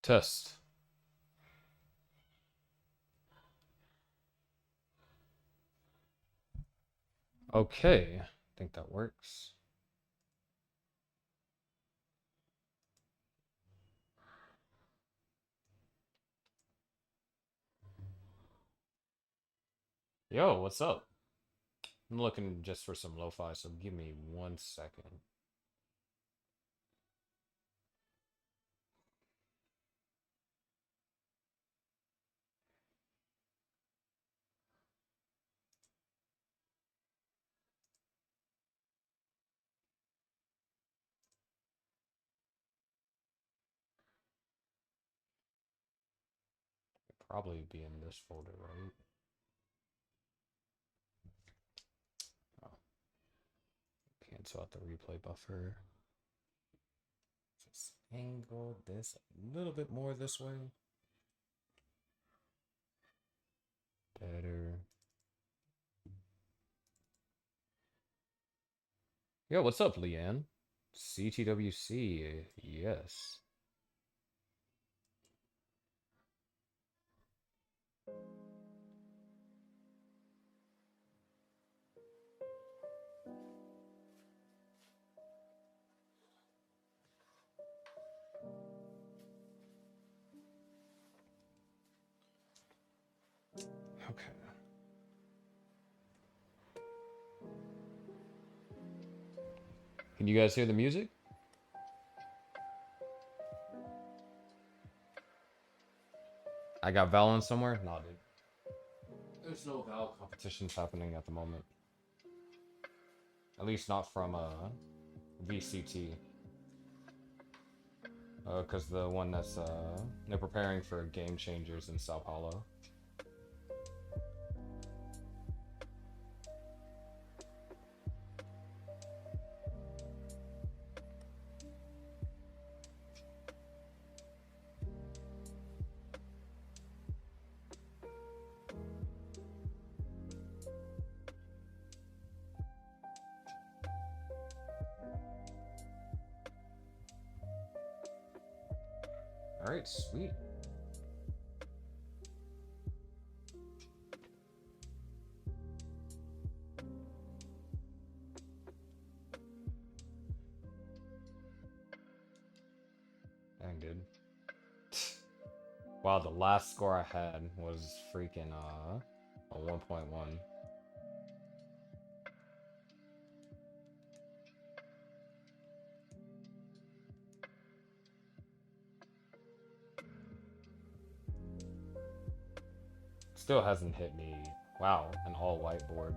Test. Okay, I think that works. Yo, what's up? I'm looking just for some lo-fi, so give me 1 second. It'd probably be in this folder, right? Oh, cancel out the replay buffer. Just angle this a little bit more this way. Better. Yo, what's up, Leanne? CTWC, yes. Okay. Can you guys hear the music? I got Val somewhere? Nah, dude. There's no Val competitions happening at the moment. At least not from VCT. Because the one that's they're preparing for Game Changers in Sao Paulo. All right, sweet. Dang, dude. Wow, the last score I had was freaking a 1.1. Still hasn't hit me. Wow, an all white board.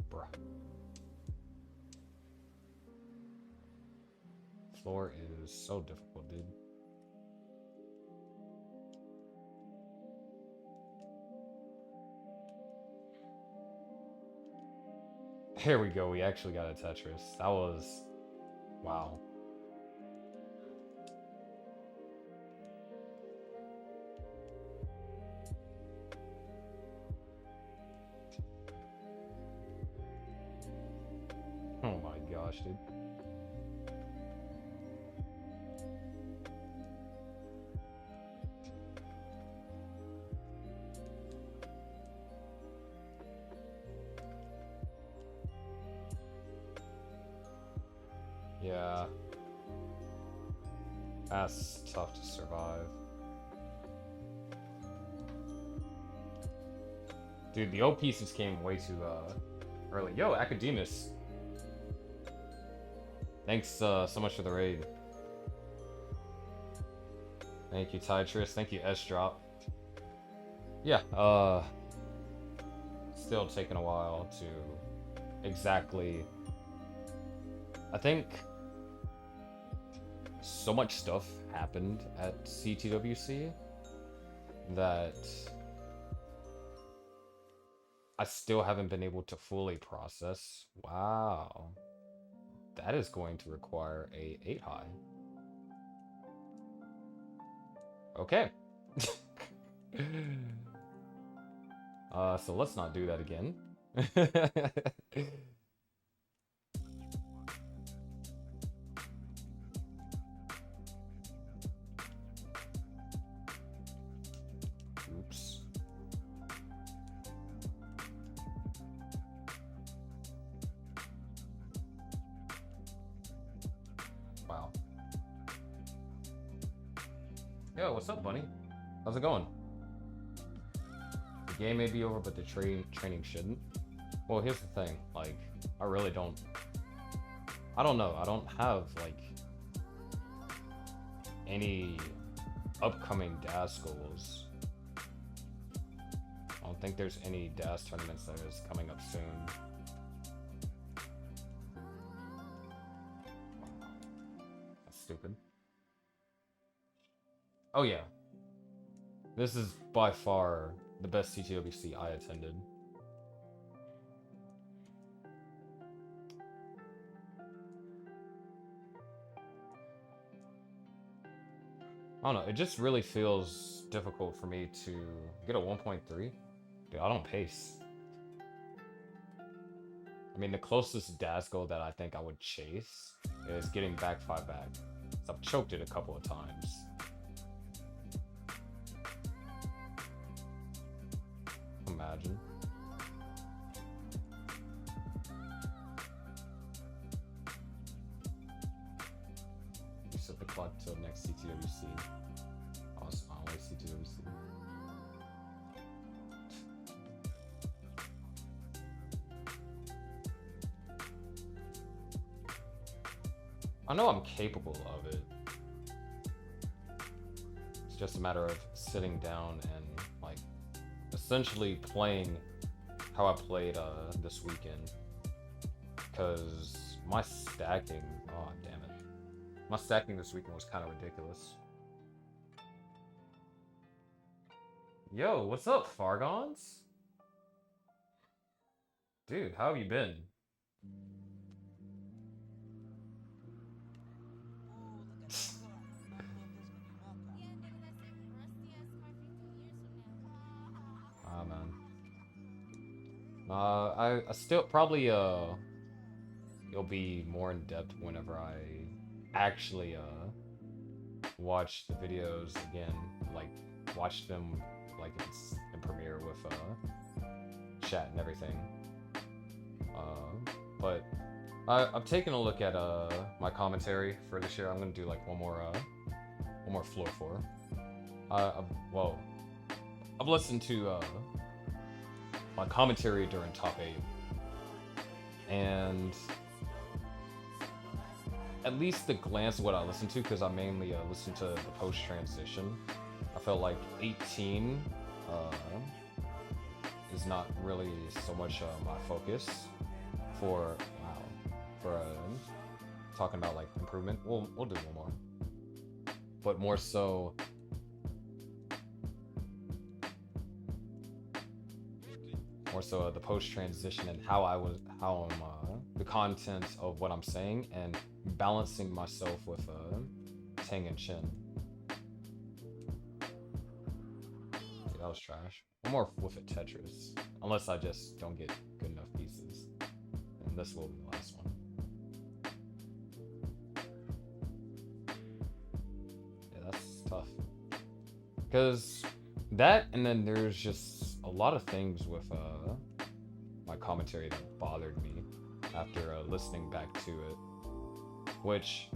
Bruh. Floor is so difficult, dude. Here we go, we actually got a Tetris. That was... wow. Oh my gosh, dude. Yeah. That's tough to survive. Dude, the O pieces came way too early. Yo, Academus. Thanks so much for the raid. Thank you, Tetris. Thank you, S-Drop. Yeah, still taking a while to exactly... I think so much stuff happened at CTWC that I still haven't been able to fully process. Wow. That is going to require a 8 high. Okay. So let's not do that again. Oops. Wow. Yo, what's up, bunny? How's it going? The game may be over, but the training shouldn't. Well, here's the thing. Like, I really don't. I don't know. I don't have like any upcoming DAS goals. I don't think there's any DAS tournaments that is coming up soon. That's stupid. Oh yeah. This is by far the best CTWC I attended. I don't know, it just really feels difficult for me to get a 1.3. Dude, I don't pace. I mean, the closest DAS goal that I think I would chase is getting back 5 back. So I've choked it a couple of times. Imagine. You set the clock till next CTWC. Awesome, always CTWC. I know I'm capable of it. It's just a matter of sitting down and like essentially playing how I played this weekend. Because my stacking, oh damn it. My stacking this weekend was kind of ridiculous. Yo, what's up, Fargons? Dude, how have you been? Ah, man. I still probably it'll be more in depth whenever I actually watch the videos again, like watch them like it's in Premiere with chat and everything. But I've taken a look at my commentary for this year. I'm gonna do like one more floor for. Well, I've listened to my commentary during top 8, and at least the glance of what I listened to, because I mainly listened to the post transition, I felt like 18 is not really so much my focus for talking about like improvement. We'll do one more, but more so the post transition and how I'm the content of what I'm saying and balancing myself with Tang and Chin. Dude, that was trash. I'm more with a Tetris, unless I just don't get good enough pieces. And this will be the last one. Yeah, that's tough. Because that, and then there's just a lot of things with my commentary that bothered me after listening back to it. Which,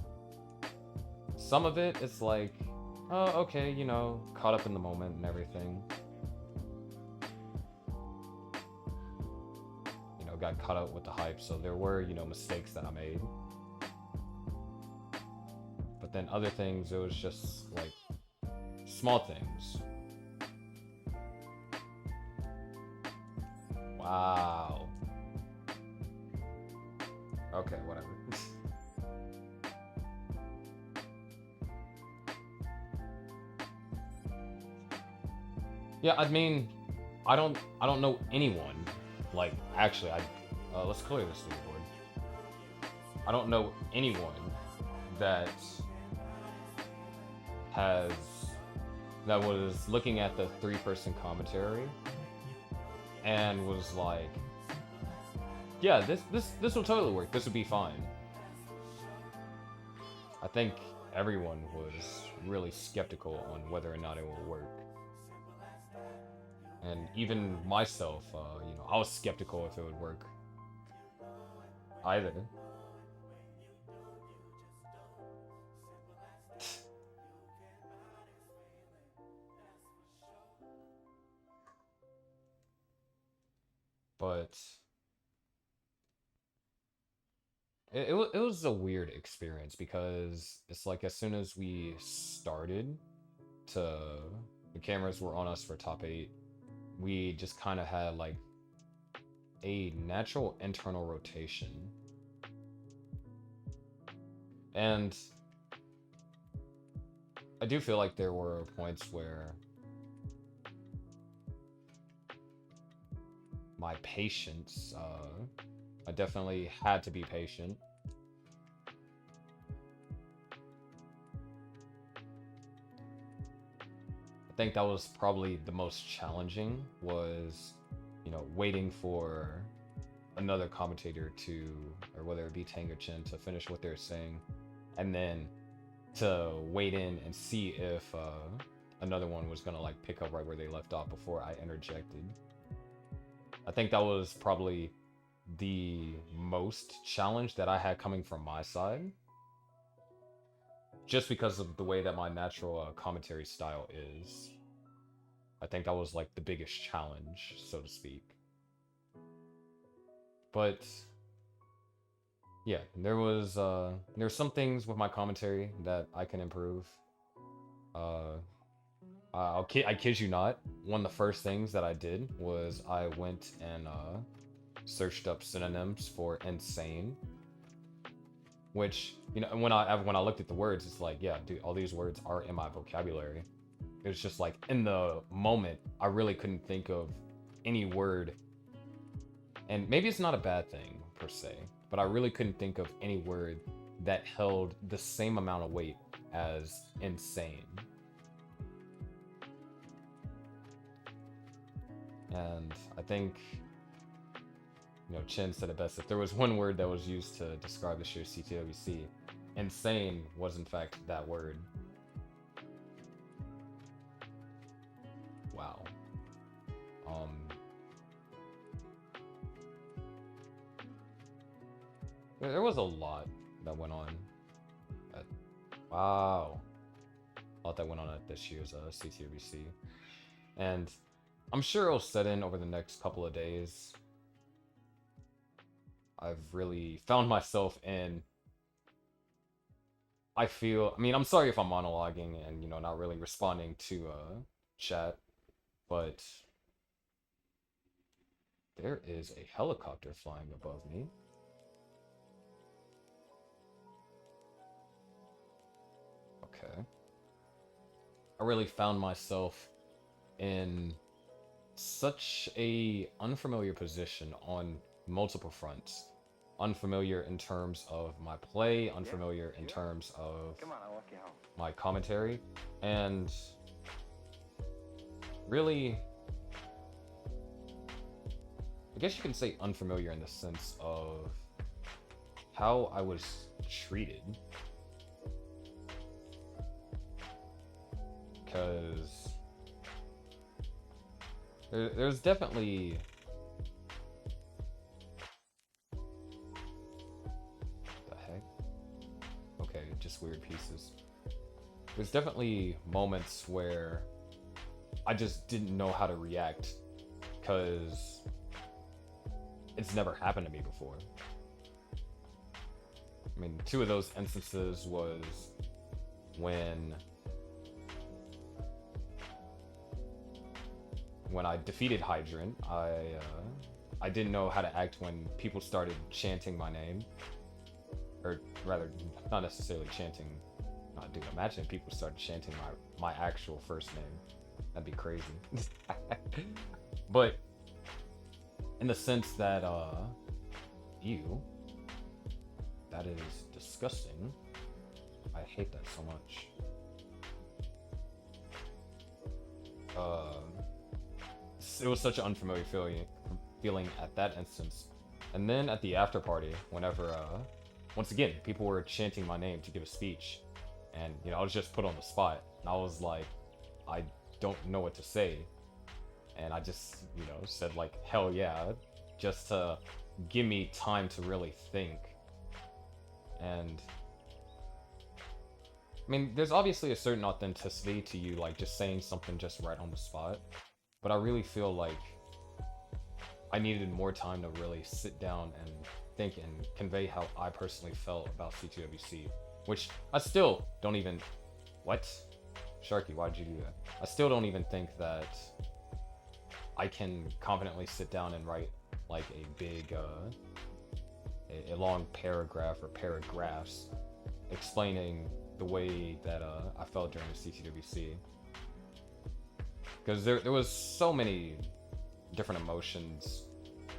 some of it, it's like, oh, okay, you know, caught up in the moment and everything. You know, got caught up with the hype, so there were, you know, mistakes that I made. But then other things, it was just, like, small things. Wow. Okay, whatever. Yeah, I mean, I don't know anyone. Like, actually, let's clear this leaderboard. I don't know anyone that was looking at the 3-person commentary and was like, yeah, this will totally work. This would be fine. I think everyone was really skeptical on whether or not it will work. And even myself, I was skeptical if it would work either. But it was a weird experience because it's like as soon as we started to the cameras were on us for top 8, we just kind of had like a natural internal rotation. And I do feel like there were points where my patience, I definitely had to be patient. I think that was probably the most challenging was, waiting for another commentator to, or whether it be Tang or Chen, to finish what they're saying, and then to wait in and see if another one was gonna like pick up right where they left off before I interjected. I think that was probably the most challenge that I had coming from my side, just because of the way that my natural commentary style is. I think that was like the biggest challenge, so to speak. But yeah, there's some things with my commentary that I can improve. I kid you not, one of the first things that I did was I went and searched up synonyms for insane, which, when I looked at the words, it's like, yeah, dude, all these words are in my vocabulary. It was just like in the moment I really couldn't think of any word, and maybe it's not a bad thing per se, but I really couldn't think of any word that held the same amount of weight as insane. And I think, Chen said it best. If there was one word that was used to describe this year's CTWC, insane was in fact that word. Wow. There was a lot that went on. Wow. A lot that went on at this year's CTWC. And I'm sure it'll set in over the next couple of days. I've really found myself in... I'm sorry if I'm monologuing and, not really responding to chat, but there is a helicopter flying above me. Okay. I really found myself in such a unfamiliar position on multiple fronts. Unfamiliar in terms of my play, unfamiliar in terms of my commentary, and really, I guess you can say unfamiliar in the sense of how I was treated. Because there's definitely... The heck? Okay, just weird pieces. There's definitely moments where I just didn't know how to react, because it's never happened to me before. I mean, 2 of those instances was when I defeated Hydrant. I didn't know how to act when people started chanting my name, or rather, not necessarily chanting. Dude, imagine if people started chanting my actual first name. That'd be crazy. But in the sense that, ew, that is disgusting. I hate that so much. it was such an unfamiliar feeling at that instance. And then at the after party, whenever once again people were chanting my name to give a speech, and you know I was just put on the spot, and I was like, I don't know what to say, and I just said like hell yeah, just to give me time to really think. And I mean, there's obviously a certain authenticity to you like just saying something just right on the spot, but I really feel like I needed more time to really sit down and think and convey how I personally felt about CTWC, which I still don't even... What? Sharky, why'd you do that? I still don't even think that I can confidently sit down and write like a big, a long paragraph or paragraphs explaining the way that I felt during the CTWC. Because there was so many different emotions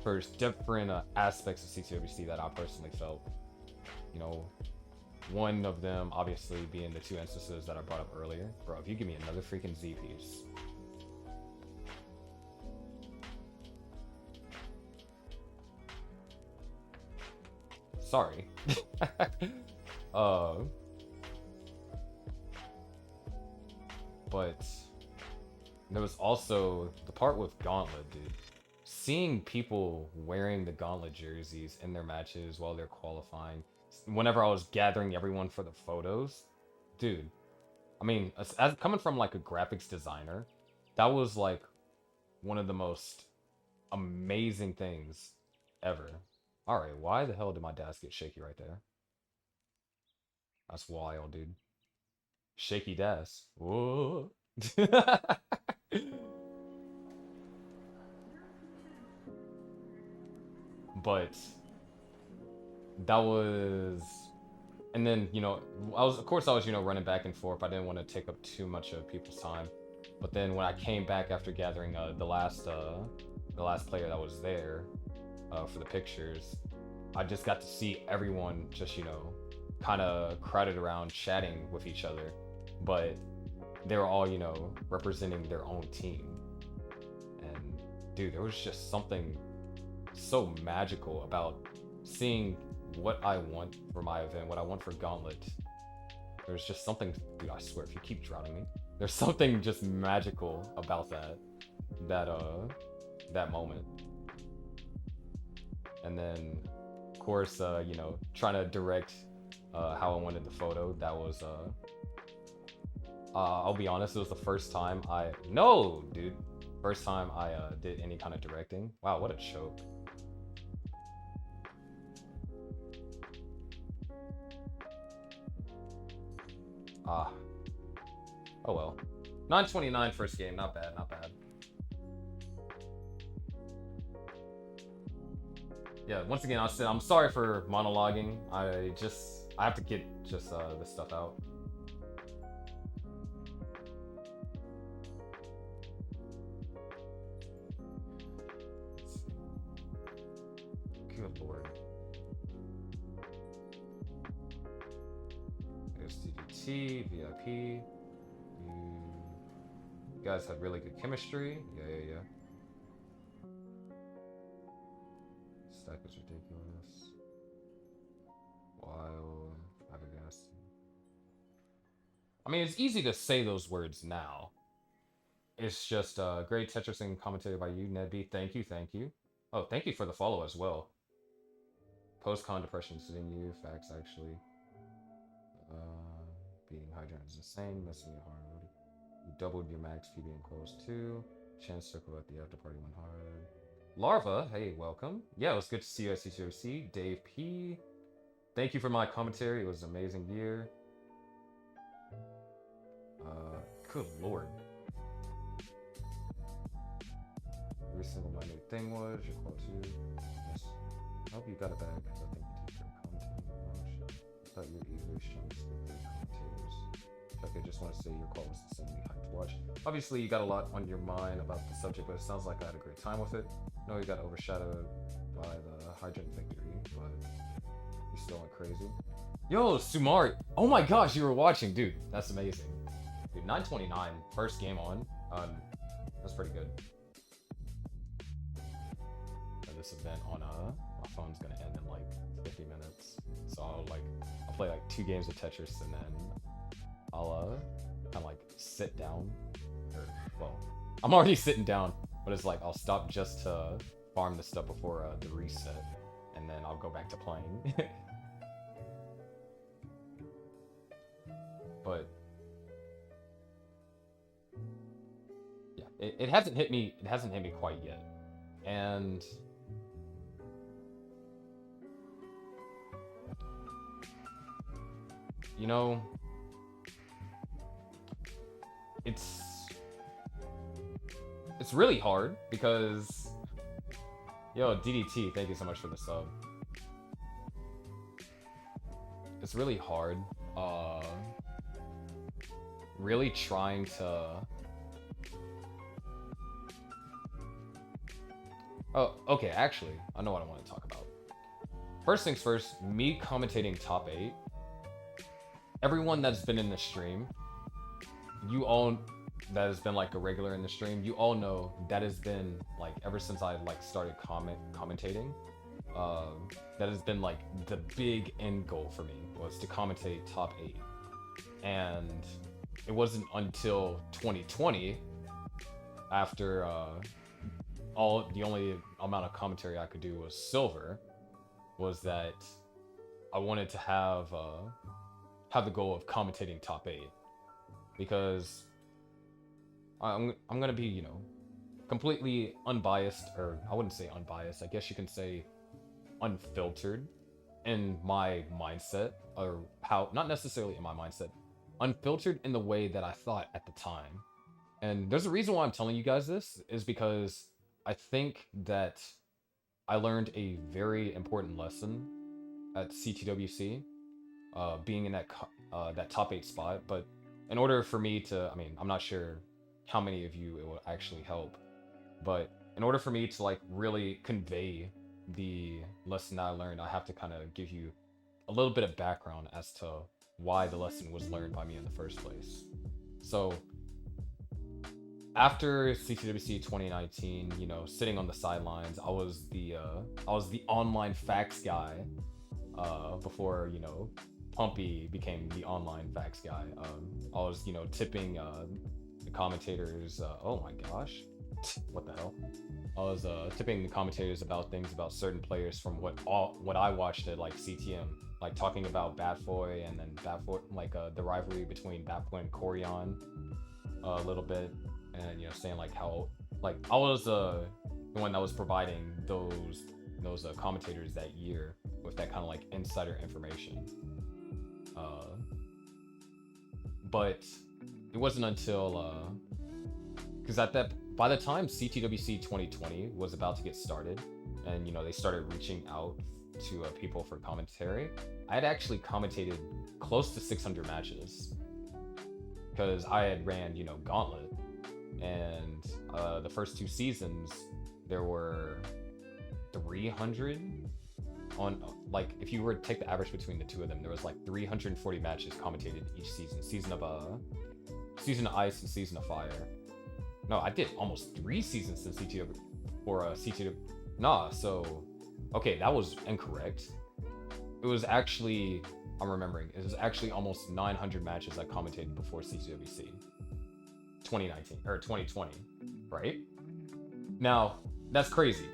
for different aspects of CTWC that I personally felt. You know, one of them obviously being the two instances that I brought up earlier. Bro, if you give me another freaking Z piece. Sorry. But there was also the part with Gauntlet, dude. Seeing people wearing the Gauntlet jerseys in their matches while they're qualifying, whenever I was gathering everyone for the photos, dude, I mean, as coming from like a graphics designer, that was like one of the most amazing things ever. All right, why the hell did my desk get shaky right there? That's wild, dude. Shaky desk. Whoa. But that was, and then I was running back and forth. I didn't want to take up too much of people's time. But then when I came back after gathering the last player that was there for the pictures, I just got to see everyone just kind of crowded around chatting with each other, but they were all representing their own team. And dude, there was just something so magical about seeing what I want for my event, what I want for Gauntlet. There's just something, dude, I swear, if you keep drowning me, there's something just magical about that moment. And then of course trying to direct how I wanted the photo. That was I'll be honest, it was the first time first time I did any kind of directing. Wow, what a choke. Oh well. 929 first game, not bad, not bad. Yeah, once again, I'm sorry for monologuing. I have to get this stuff out. Good lord. There's TDT, VIP. You guys had really good chemistry. Yeah. Stack is ridiculous. Wild. I mean, it's easy to say those words now. It's just great Tetrising commentary by you, Nedby. Thank you. Oh, thank you for the follow as well. Post-con depression sitting you. Facts, actually. Beating Hydrant is insane. Messing you hard. You doubled your max P being close too. Chance circle at the after party went hard. Larva, hey, welcome. Yeah, it was good to see you at CTWC. Dave P. Thank you for my commentary. It was an amazing year. Good lord. Every single my new thing was your call too. Yes. I hope you got it back because I think you did great commentating much. I thought you were easily shown to the commentators. Okay, just want to say your call was insanely hyped to watch. Obviously, you got a lot on your mind about the subject, but it sounds like I had a great time with it. I know you got overshadowed by the Hydrant victory, but you still went crazy. Yo, Sumari! Oh my gosh, you were watching, dude. That's amazing. Dude, 929, first game on. That's pretty good. this event on my phone's gonna end in like 50 minutes. So I'll play like 2 games of Tetris and then I'll kind of like sit down. Or, well, I'm already sitting down, but it's like I'll stop just to farm the stuff before the reset, and then I'll go back to playing. But yeah, it hasn't hit me. It hasn't hit me quite yet, and you know, it's really hard because, yo, DDT, thank you so much for the sub. It's really hard, really trying to... Oh, okay, actually, I know what I want to talk about. First things first, me commentating top 8. Everyone that's been in the stream, you all that has been like a regular in the stream, you all know that has been like ever since I like started commentating. That has been like the big end goal for me, was to commentate top 8. And it wasn't until 2020, after the only amount of commentary I could do was silver, was that I wanted to have the goal of commentating top 8, because I'm gonna be, you know, completely unbiased, or I wouldn't say unbiased, I guess you can say unfiltered in my mindset, or how, not necessarily in my mindset, unfiltered in the way that I thought at the time. And there's a reason why I'm telling you guys this, is because I think that I learned a very important lesson at CTWC, being in that top 8 spot. But in order for me to, I mean, I'm not sure how many of you it will actually help, but in order for me to like really convey the lesson that I learned, I have to kind of give you a little bit of background as to why the lesson was learned by me in the first place. So after CTWC 2019, you know, sitting on the sidelines, I was the online facts guy, before, you know, Pumpy became the online facts guy. I was, you know, tipping the commentators. Oh my gosh, what the hell? I was tipping the commentators about things about certain players from what I watched at like CTM, like talking about Batfoy, and then Batfoy, like the rivalry between Batfoy and Corian a little bit, and you know, saying like how like I was the one that was providing those commentators that year with that kind of like insider information. But it wasn't until because by the time CTWC 2020 was about to get started, and you know, they started reaching out to people for commentary, I had actually commentated close to 600 matches, because I had ran, you know, Gauntlet, and the first 2 seasons there were 300 on, like, if you were to take the average between the 2 of them, there was like 340 matches commentated each season. Season of Ice and Season of Fire. No, I did almost 3 seasons in CTW for CTW. Nah, so okay, that was incorrect. It was actually, I'm remembering, it was actually almost 900 matches I commentated before CTWC 2019 or 2020, right? Now, that's crazy.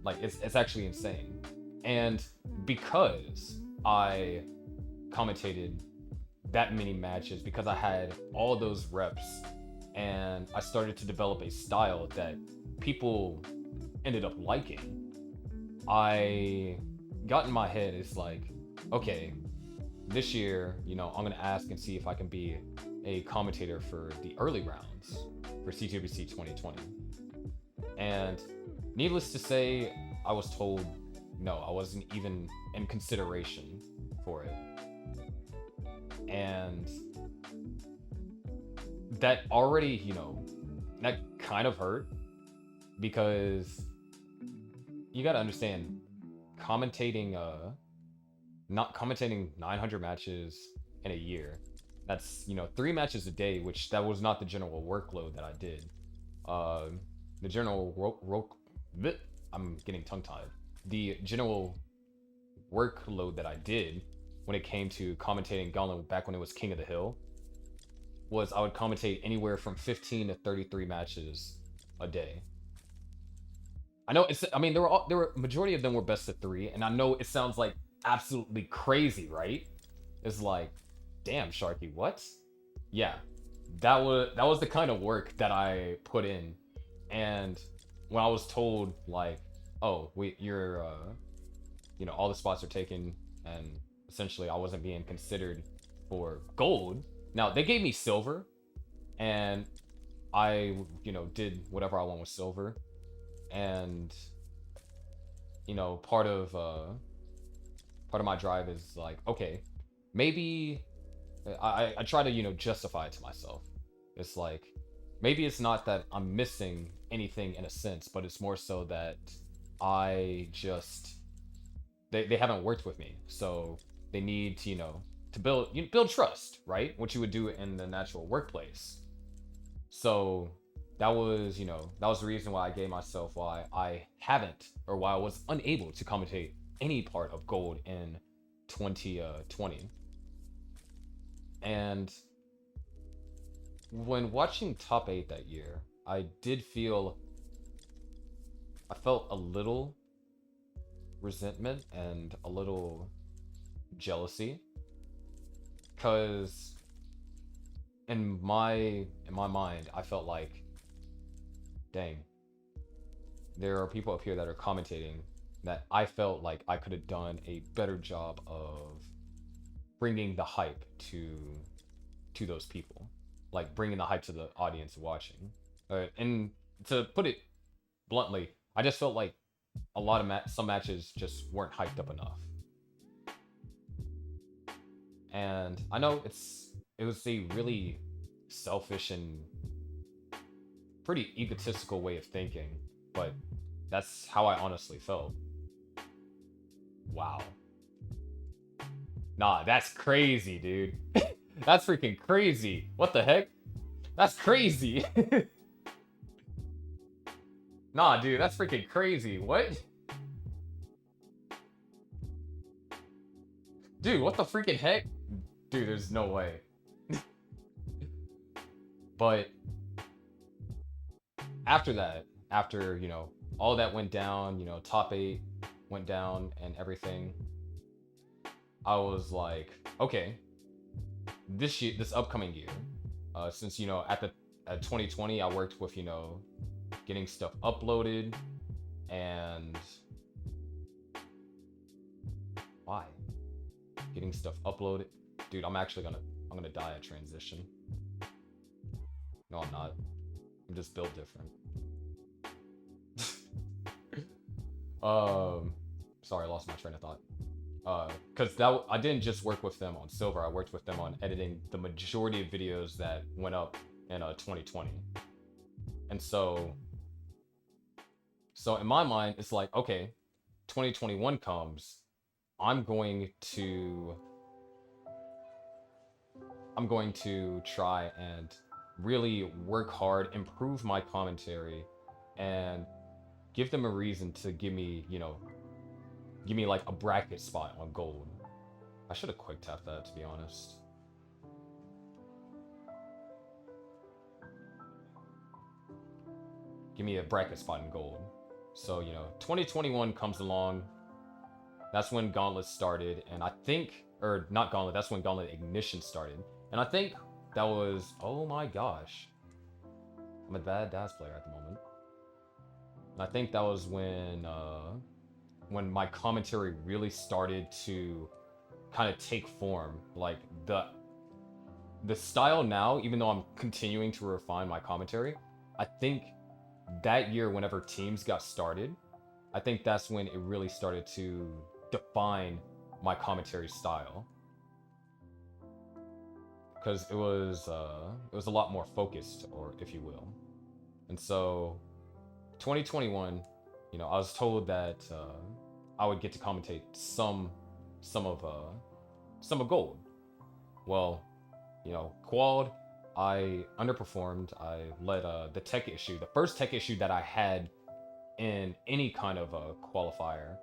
Like, it's actually insane. And because I commentated that many matches, because I had all those reps, and I started to develop a style that people ended up liking, I got in my head, it's like, okay, this year, you know, I'm gonna ask and see if I can be a commentator for the early rounds for CTWC 2020. And needless to say, I was told no, I wasn't even in consideration for it. And that already, you know, that kind of hurt, because you gotta understand, not commentating 900 matches in a year, that's, you know, 3 matches a day, which that was not the general workload that I did. The general I'm getting tongue-tied. The general workload that I did when it came to commentating Gauntlet back when it was King of the Hill was I would commentate anywhere from 15 to 33 matches a day. I know it's. I mean, there were majority of them were best of 3, and I know it sounds like absolutely crazy, right? It's like, damn, Sharky, what? Yeah, that was the kind of work that I put in, and when I was told like, oh, you're all the spots are taken, and essentially I wasn't being considered for gold. Now they gave me silver, and I did whatever I want with silver, and part of my drive is like, okay, maybe I try to justify it to myself. It's like, maybe it's not that I'm missing anything in a sense, but it's more so that I just they haven't worked with me, so they need to to build trust, right? What you would do in the natural workplace. So that was the reason why I gave myself why I haven't, or why I was unable to commentate any part of gold in 2020. And when watching top 8 that year, I felt a little resentment and a little jealousy, because in my mind I felt like, dang, there are people up here that are commentating that I felt like I could have done a better job of bringing the hype to those people, like bringing the hype to the audience watching. And to put it bluntly, I just felt like a lot of some matches just weren't hyped up enough. And I know it was a really selfish and pretty egotistical way of thinking, but that's how I honestly felt. Wow. Nah, that's crazy, dude. That's freaking crazy. What the heck? That's crazy. Nah, dude, that's freaking crazy. What? Dude, what the freaking heck? Dude, there's no way. But after that, after, all that went down, top 8 went down and everything, I was like, okay, this upcoming year, since, at 2020, I worked with, getting stuff uploaded, and why? Getting stuff uploaded. Dude, I'm gonna die at transition. No, I'm not. I'm just built different. Sorry, I lost my train of thought. Because I didn't just work with them on silver. I worked with them on editing the majority of videos that went up in 2020. And so in my mind, it's like, okay, 2021 comes, I'm going to try and really work hard, improve my commentary, and give them a reason to give me like a bracket spot on gold. I should have quick tapped that, to be honest. Give me a bracket spot in gold. So, 2021 comes along. That's when Gauntlet started, and I think, or not Gauntlet, that's when Gauntlet Ignition started. And I think that was, oh my gosh. I'm a bad DAS player at the moment. And I think that was when my commentary really started to kind of take form. Like the style now, even though I'm continuing to refine my commentary, I think that year, whenever teams got started, I think that's when it really started to define my commentary style. Because it was a lot more focused, or if you will. And so 2021, I was told that I would get to commentate some of gold. Well, quad, I underperformed. I led the tech issue, the first tech issue that I had in any kind of a qualifier.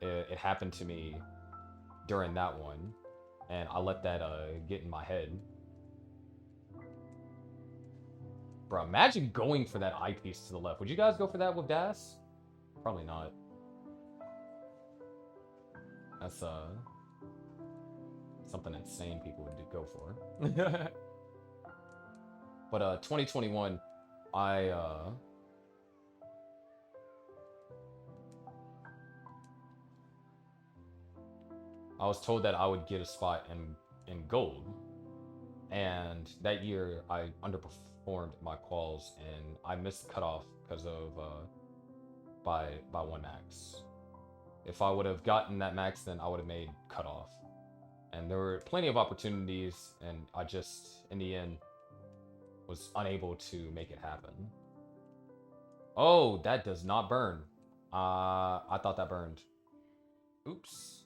It happened to me during that one, and I let that get in my head. Bro, imagine going for that eyepiece to the left. Would you guys go for that with Das? Probably not. That's something insane people would go for. But 2021, I was told that I would get a spot in gold, and that year I underperformed my quals and I missed the cutoff because of by 1 max. If I would have gotten that max, then I would have made cutoff. And there were plenty of opportunities, and I just, in the end, was unable to make it happen. Oh, that does not burn. I thought that burned. Oops.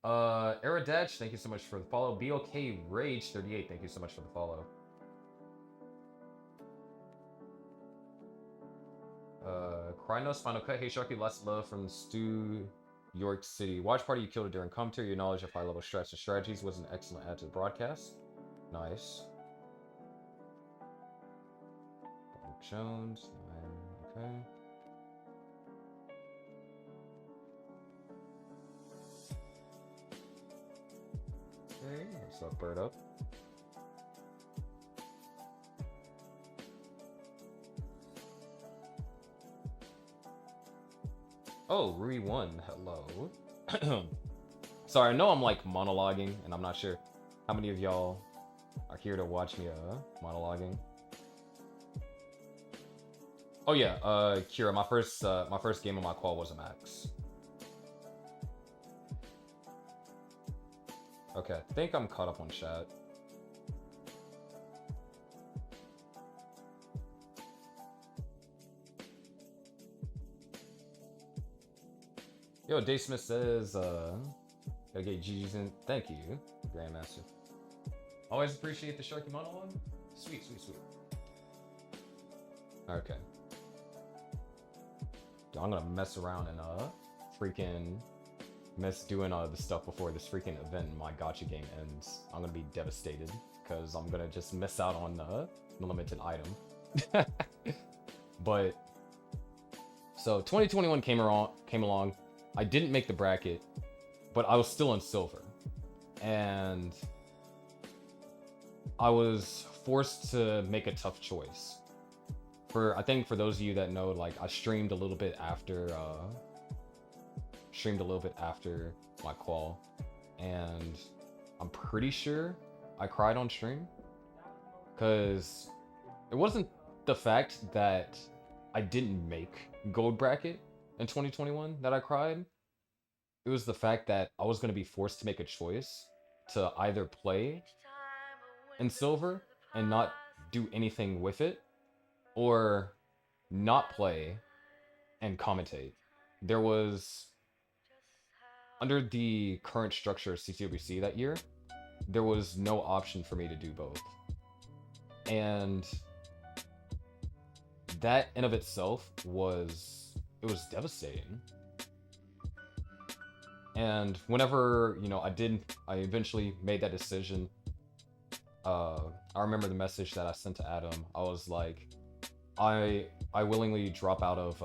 Aerodetch, thank you so much for the follow. BOK Rage 38, thank you so much for the follow. Krynos Final Cut, hey Sharky, lots of love from Stu York City. Watch party, you killed it during commentary. Your knowledge of high level strats and strategies was an excellent add to the broadcast. Nice. Jones, okay. Okay, let's up bird up. Oh, Re1, hello. Sorry, I know I'm like monologuing, and I'm not sure how many of y'all are here to watch me monologuing. Oh yeah, Kira, my first game on my qual was a max. Okay, I think I'm caught up on chat. Yo, Dave Smith says, gotta get GG's in. Thank you, Grandmaster. Always appreciate the Sharky monologue. Sweet, sweet, sweet. Okay. I'm gonna mess around and freaking miss doing the stuff before this freaking event and my gacha game ends. I'm gonna be devastated because I'm gonna just miss out on the limited item. But so 2021 came along. I didn't make the bracket, but I was still in silver, and I was forced to make a tough choice. I think for those of you that know, like I streamed a little bit after my qual, and I'm pretty sure I cried on stream, because it wasn't the fact that I didn't make gold bracket in 2021 that I cried. It was the fact that I was going to be forced to make a choice to either play in silver and not do anything with it, or not play and commentate. There was, under the current structure of CTWC that year, there was no option for me to do both. And that in of itself was devastating. And whenever, I eventually made that decision, I remember the message that I sent to Adam. I was like, I willingly drop out of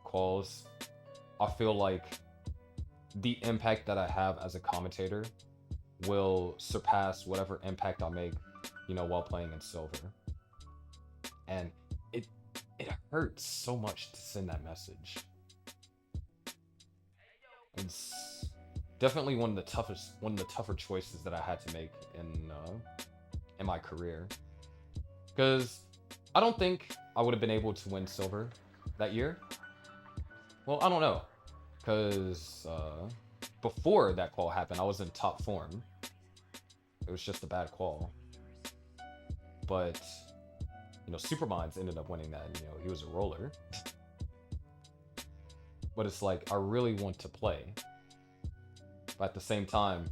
quals. I feel like the impact that I have as a commentator will surpass whatever impact I make, while playing in silver. And it hurts so much to send that message. It's definitely one of the tougher choices that I had to make in my career, because I don't think I would have been able to win silver that year. Well, I don't know, because before that qual happened, I was in top form. It was just a bad qual, but Superminds ended up winning that. And, he was a roller. But it's like, I really want to play. But at the same time,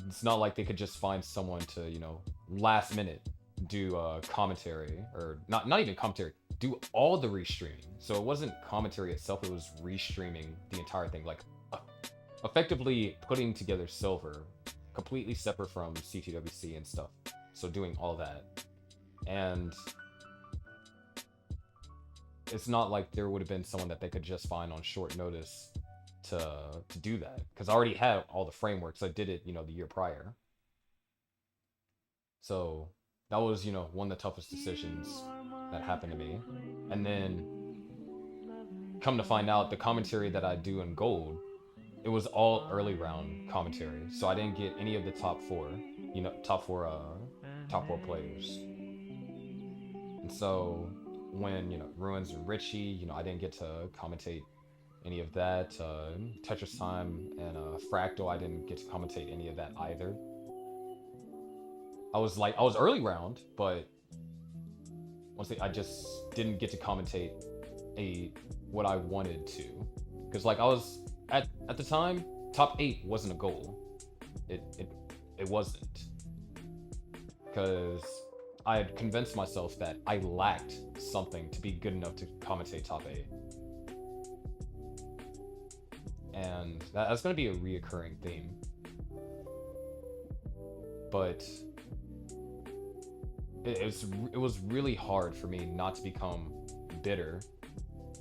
it's not like they could just find someone to, last minute do commentary, or not even commentary, do all the restreaming. So it wasn't commentary itself, it was restreaming the entire thing, like effectively putting together Silver completely separate from CTWC and stuff. So doing all that. And it's not like there would have been someone that they could just find on short notice to do that, because I already had all the frameworks. I did it, you know, the year prior. So that was, you know, one of the toughest decisions that happened to me. And then come to find out, the commentary that I do in Gold, it was all early round commentary. So I didn't get any of the top four, you know, top four players. And so when, you know, Ruins and Richie, you know, I didn't get to commentate any of that. Tetris Time and Fractal, I didn't get to commentate any of that either. I was early round, but I just didn't get to commentate what I wanted to, because like I was at the time, top 8 wasn't a goal. It wasn't, because I had convinced myself that I lacked something to be good enough to commentate top 8, and that's going to be a reoccurring theme. But it was really hard for me not to become bitter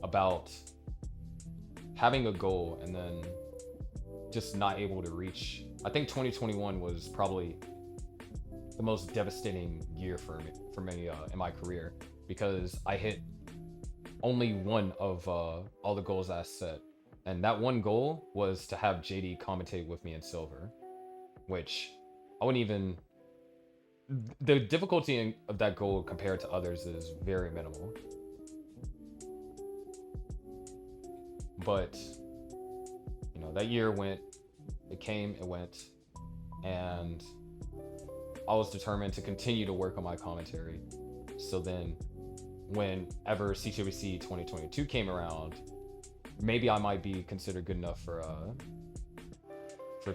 about having a goal and then just not able to reach. I think 2021 was probably the most devastating year for me in my career, because I hit only one of all the goals I set, and that one goal was to have JD commentate with me in Silver, which I wouldn't even. The difficulty of that goal compared to others is very minimal. But, you know, that year went, it came, it went, and I was determined to continue to work on my commentary. So then, whenever CTWC 2022 came around, maybe I might be considered good enough for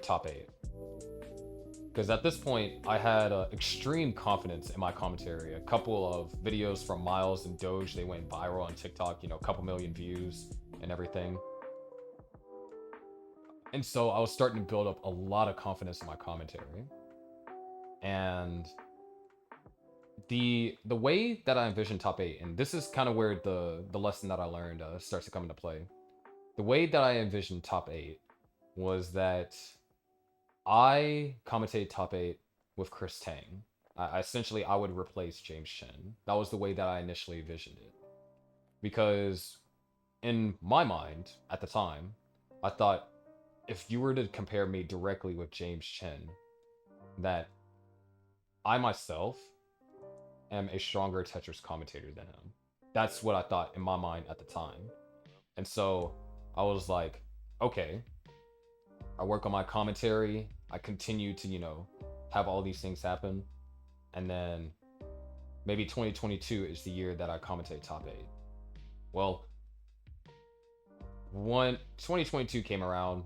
top 8. Because at this point, I had extreme confidence in my commentary. A couple of videos from Miles and Doge, they went viral on TikTok, you know, a couple million views and everything. And so I was starting to build up a lot of confidence in my commentary. And the way that I envisioned top 8, and this is kind of where the lesson that I learned starts to come into play. The way that I envisioned top 8 was that I commentated top 8 with Chris Tang. Essentially, I would replace James Chen. That was the way that I initially envisioned it. Because in my mind, at the time, I thought if you were to compare me directly with James Chen, that I myself am a stronger Tetris commentator than him. That's what I thought in my mind at the time. And so I was like, okay, I work on my commentary, I continue to, you know, have all these things happen, and then maybe 2022 is the year that I commentate top 8. Well, when 2022 came around,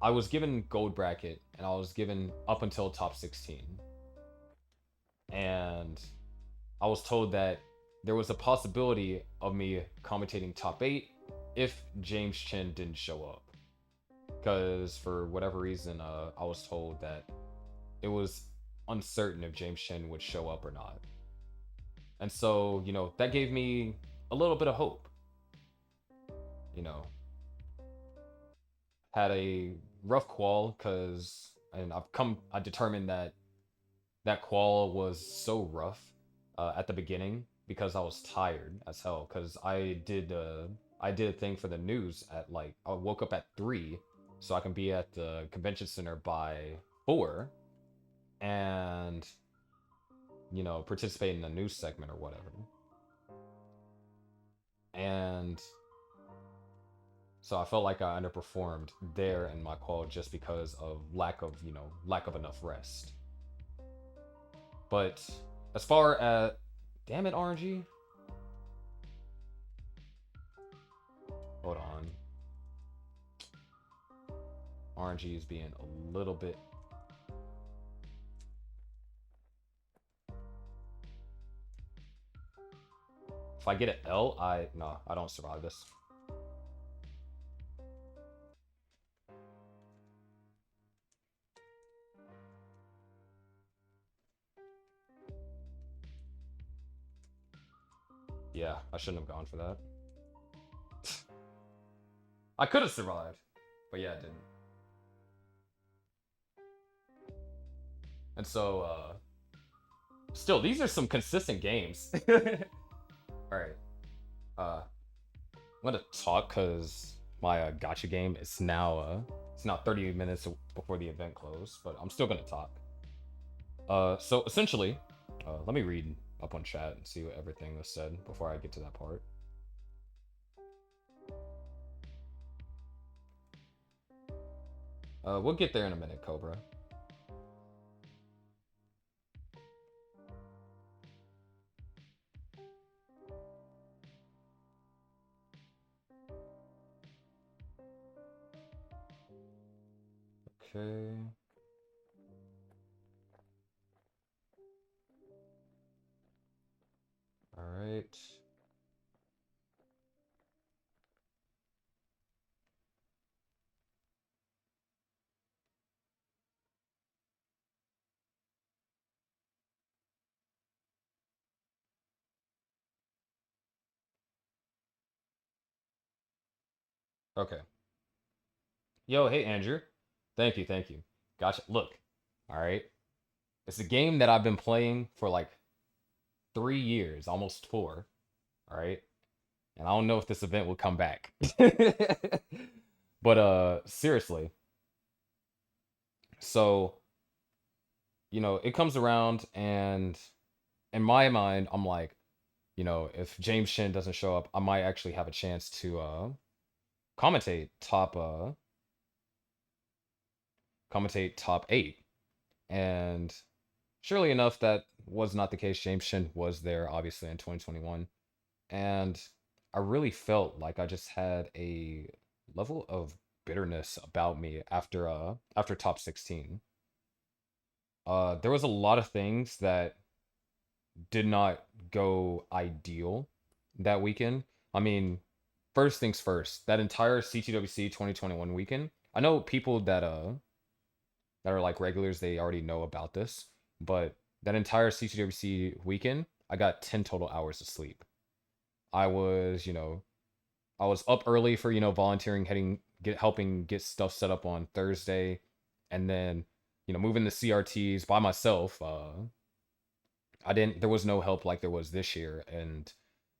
I was given gold bracket, and I was given up until top 16. And I was told that there was a possibility of me commentating top 8 if James Chen didn't show up. Because for whatever reason, I was told that it was uncertain if James Chen would show up or not. And so, you know, that gave me a little bit of hope. You know, had a rough qual, because I determined that that qual was so rough at the beginning because I was tired as hell, because I did a thing for the news at like, I woke up at 3 so I can be at the convention center by 4 and, you know, participate in the news segment or whatever. And so I felt like I underperformed there in my qual just because of lack of enough rest. But as far as, damn it, RNG. Hold on. RNG is being a little bit. If I get an L, no, I don't survive this. Yeah, I shouldn't have gone for that. I could have survived, but yeah, I didn't. And so, still, these are some consistent games. All right, I'm gonna talk because my gotcha game is now it's now 30 minutes before the event closed, but I'm still gonna talk. So essentially, let me read up on chat and see what everything was said before I get to that part. We'll get there in a minute, Cobra. Okay. All right. Okay. Yo, hey Andrew. Thank you, thank you. Gotcha. Look, all right. It's a game that I've been playing for like 3 years, almost four. All right. And I don't know if this event will come back. But seriously. So, it comes around and in my mind, I'm like, if James Shin doesn't show up, I might actually have a chance to commentate top 8. And surely enough, that was not the case. James Shin was there, obviously, in 2021. And I really felt like I just had a level of bitterness about me after top 16. There was a lot of things that did not go ideal that weekend. I mean, first things first, that entire CTWC 2021 weekend, I know people that are like regulars, they already know about this, but that entire CTWC weekend, I got 10 total hours of sleep. I was, I was up early for, volunteering, helping get stuff set up on Thursday, and then, moving the CRTs by myself. I didn't there was no help like there was this year, and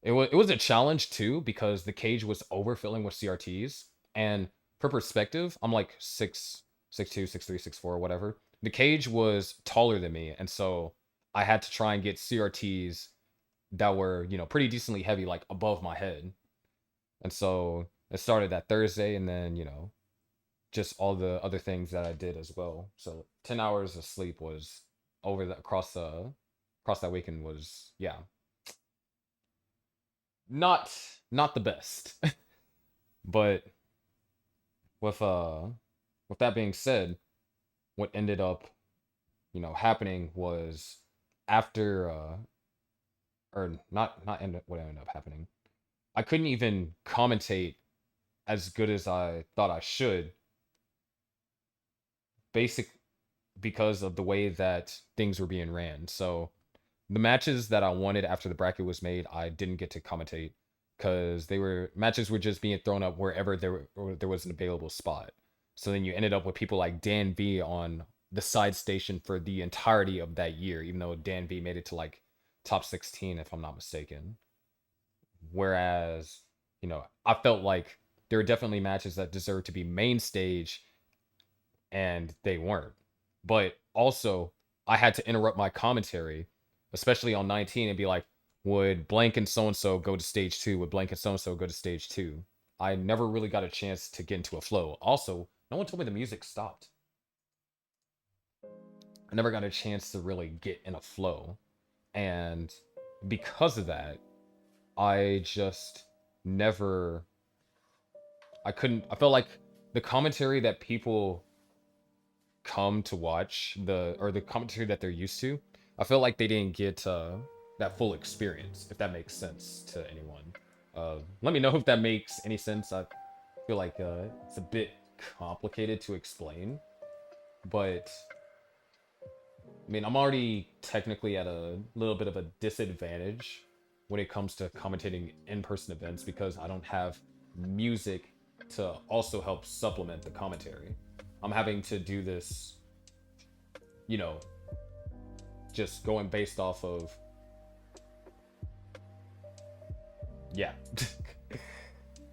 it was a challenge too because the cage was overfilling with CRTs. And for perspective, I'm like 6'2", 6'3", 6'4", whatever. The cage was taller than me, and so I had to try and get CRTs that were, pretty decently heavy, like above my head. And so it started that Thursday, and then, just all the other things that I did as well. So 10 hours of sleep was over the across that weekend was, yeah, not not the best. But with uh with that being said, what ended up, happening was after or not end up, what ended up happening. I couldn't even commentate as good as I thought I should, basic because of the way that things were being ran. So the matches that I wanted after the bracket was made, I didn't get to commentate because matches were just being thrown up wherever there was an available spot. So then you ended up with people like Dan V on the side station for the entirety of that year, even though Dan V made it to like top 16 if I'm not mistaken. Whereas, I felt like there were definitely matches that deserved to be main stage and they weren't. But also, I had to interrupt my commentary, especially on 19, and be like, would blank and so and so go to stage 2? Would blank and so and so go to stage 2? I never really got a chance to get into a flow. Also, no one told me the music stopped. I never got a chance to really get in a flow. And because of that, I just never. I couldn't. I felt like the commentary that people come to watch, the commentary that they're used to, I felt like they didn't get that full experience, if that makes sense to anyone. Let me know if that makes any sense. I feel like it's a bit complicated to explain, but I mean, I'm already technically at a little bit of a disadvantage when it comes to commentating in-person events because I don't have music to also help supplement the commentary. I'm having to do this, you know, just going based off of, yeah.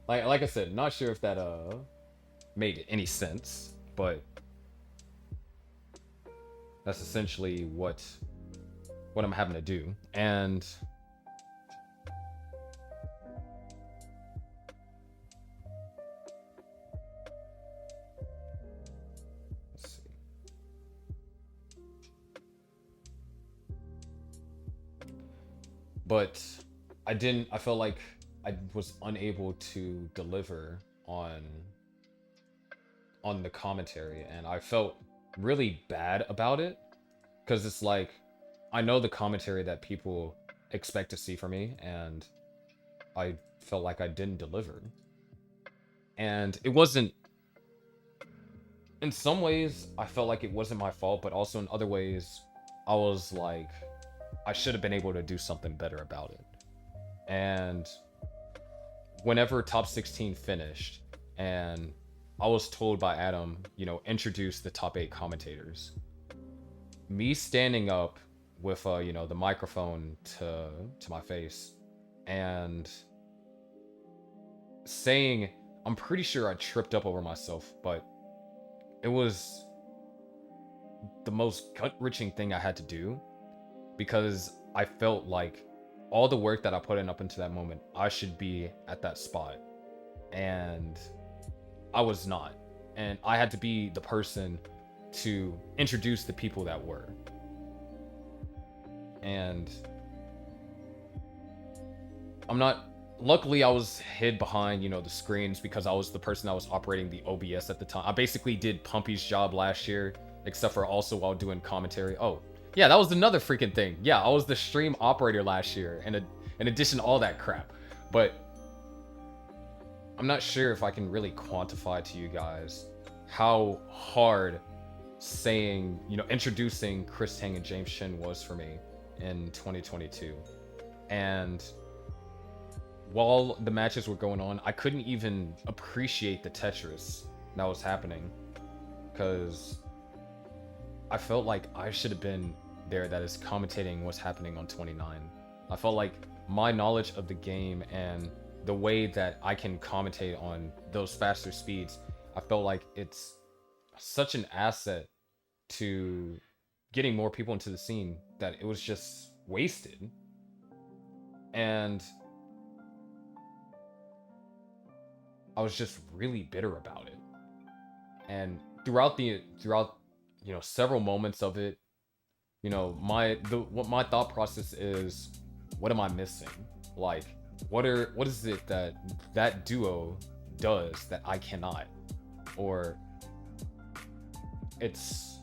like I said, not sure if that made any sense, but that's essentially what I'm having to do. And let's see. But I felt like I was unable to deliver on the commentary, and I felt really bad about it because it's like I know the commentary that people expect to see from me, and I felt like I didn't deliver. And it wasn't, in some ways I felt like it wasn't my fault, but also in other ways I was like I should have been able to do something better about it. And whenever top 16 finished and I was told by Adam, introduce the top 8 commentators. Me standing up with, the microphone to my face and saying, I'm pretty sure I tripped up over myself, but it was the most gut-wrenching thing I had to do because I felt like all the work that I put in up into that moment, I should be at that spot. And I was not. And I had to be the person to introduce the people that were. And luckily I was hid behind, the screens because I was the person that was operating the OBS at the time. I basically did Pumpy's job last year, except for also while doing commentary. Oh, yeah, that was another freaking thing. Yeah, I was the stream operator last year, and in addition to all that crap. But I'm not sure if I can really quantify to you guys how hard saying, introducing Chris Tang and James Shin was for me in 2022. And while the matches were going on, I couldn't even appreciate the Tetris that was happening because I felt like I should have been there that is commentating what's happening on 29. I felt like my knowledge of the game and the way that I can commentate on those faster speeds, I felt like it's such an asset to getting more people into the scene that it was just wasted. And I was just really bitter about it. And throughout several moments of it, what my thought process is, what am I missing? Like, what is it that duo does that I cannot? Or it's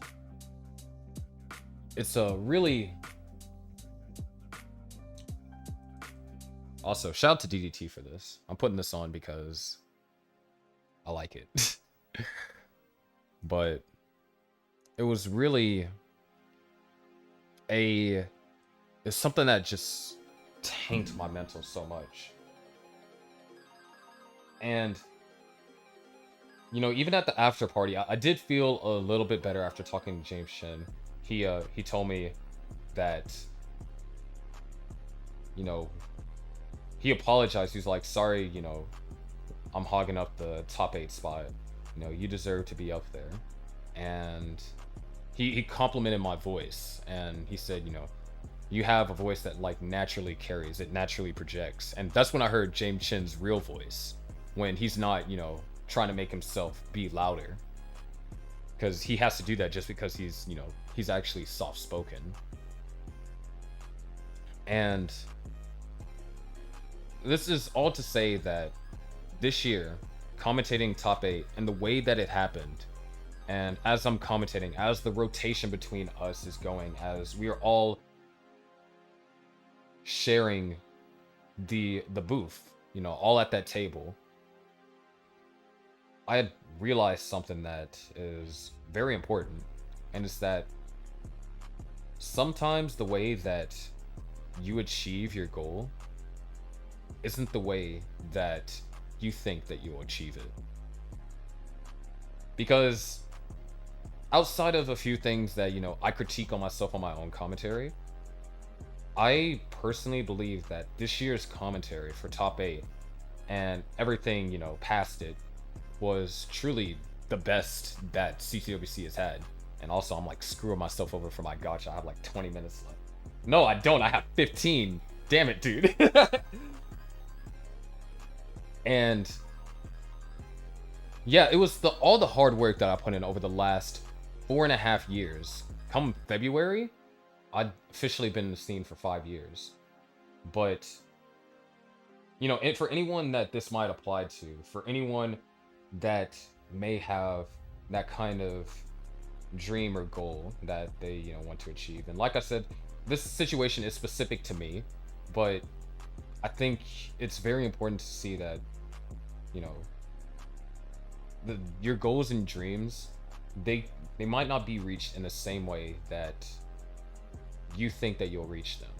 a really, also shout out to DDT for this. I'm putting this on because I like it. But it was really it's something that just tanked my mental so much. And even at the after party, I did feel a little bit better after talking to James Shin. He told me that he apologized. He's like, sorry, I'm hogging up the top 8 spot. You deserve to be up there. And he complimented my voice, and he said, you have a voice that like naturally carries, it naturally projects. And that's when I heard James Chin's real voice, when he's not, trying to make himself be louder, because he has to do that just because he's actually soft spoken. And this is all to say that this year, commentating top 8 and the way that it happened, and as I'm commentating, as the rotation between us is going, as we are all sharing the booth, you know, all at that table, I had realized something that is very important, and it's that sometimes the way that you achieve your goal isn't the way that you think that you'll achieve it. Because outside of a few things that, you know, I critique on myself on my own commentary, I personally believe that this year's commentary for top 8 and everything, you know, past it was truly the best that CTWC has had. And also, I'm like screwing myself over for my gacha. I have like 20 minutes left. No, I don't. I have 15. Damn it, dude. And yeah, it was all the hard work that I put in over the last 4.5 years. Come February, I'd officially been in the scene for 5 years. But, you know, and for anyone that this might apply to, for anyone that may have that kind of dream or goal that they, you know, want to achieve. And like I said, this situation is specific to me, but I think it's very important to see that, you know, your goals and dreams, they might not be reached in the same way that you think that you'll reach them,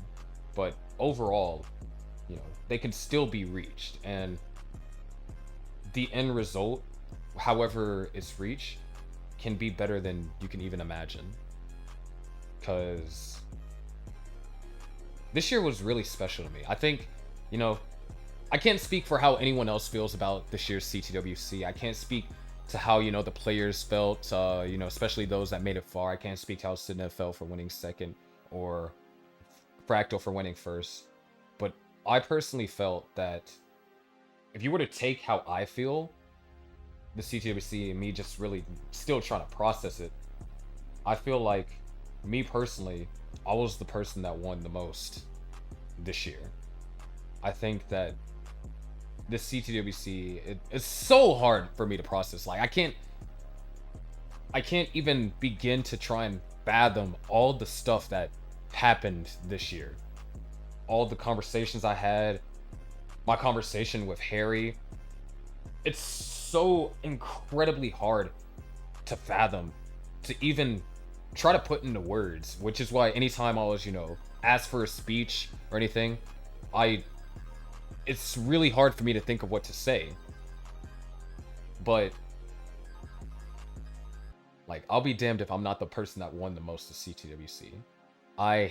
but overall, you know, they can still be reached, and the end result, however it's reached, can be better than you can even imagine. Because this year was really special to me. I think, you know, I can't speak for how anyone else feels about this year's CTWC. I can't speak to how, you know, the players felt, you know, especially those that made it far. I can't speak to how Sidna felt for winning second or Fractal for winning first. But I personally felt that if you were to take how I feel, the CTWC, and me just really still trying to process it, I feel like, me personally, I was the person that won the most this year. I think that this CTWC, it's so hard for me to process. Like, I can't even begin to try and fathom all the stuff that happened this year. All the conversations I had, my conversation with Harry. It's so incredibly hard to fathom, to even try to put into words, which is why anytime I was, you know, asked for a speech or anything, it's really hard for me to think of what to say. But, like, I'll be damned if I'm not the person that won the most of CTWC. I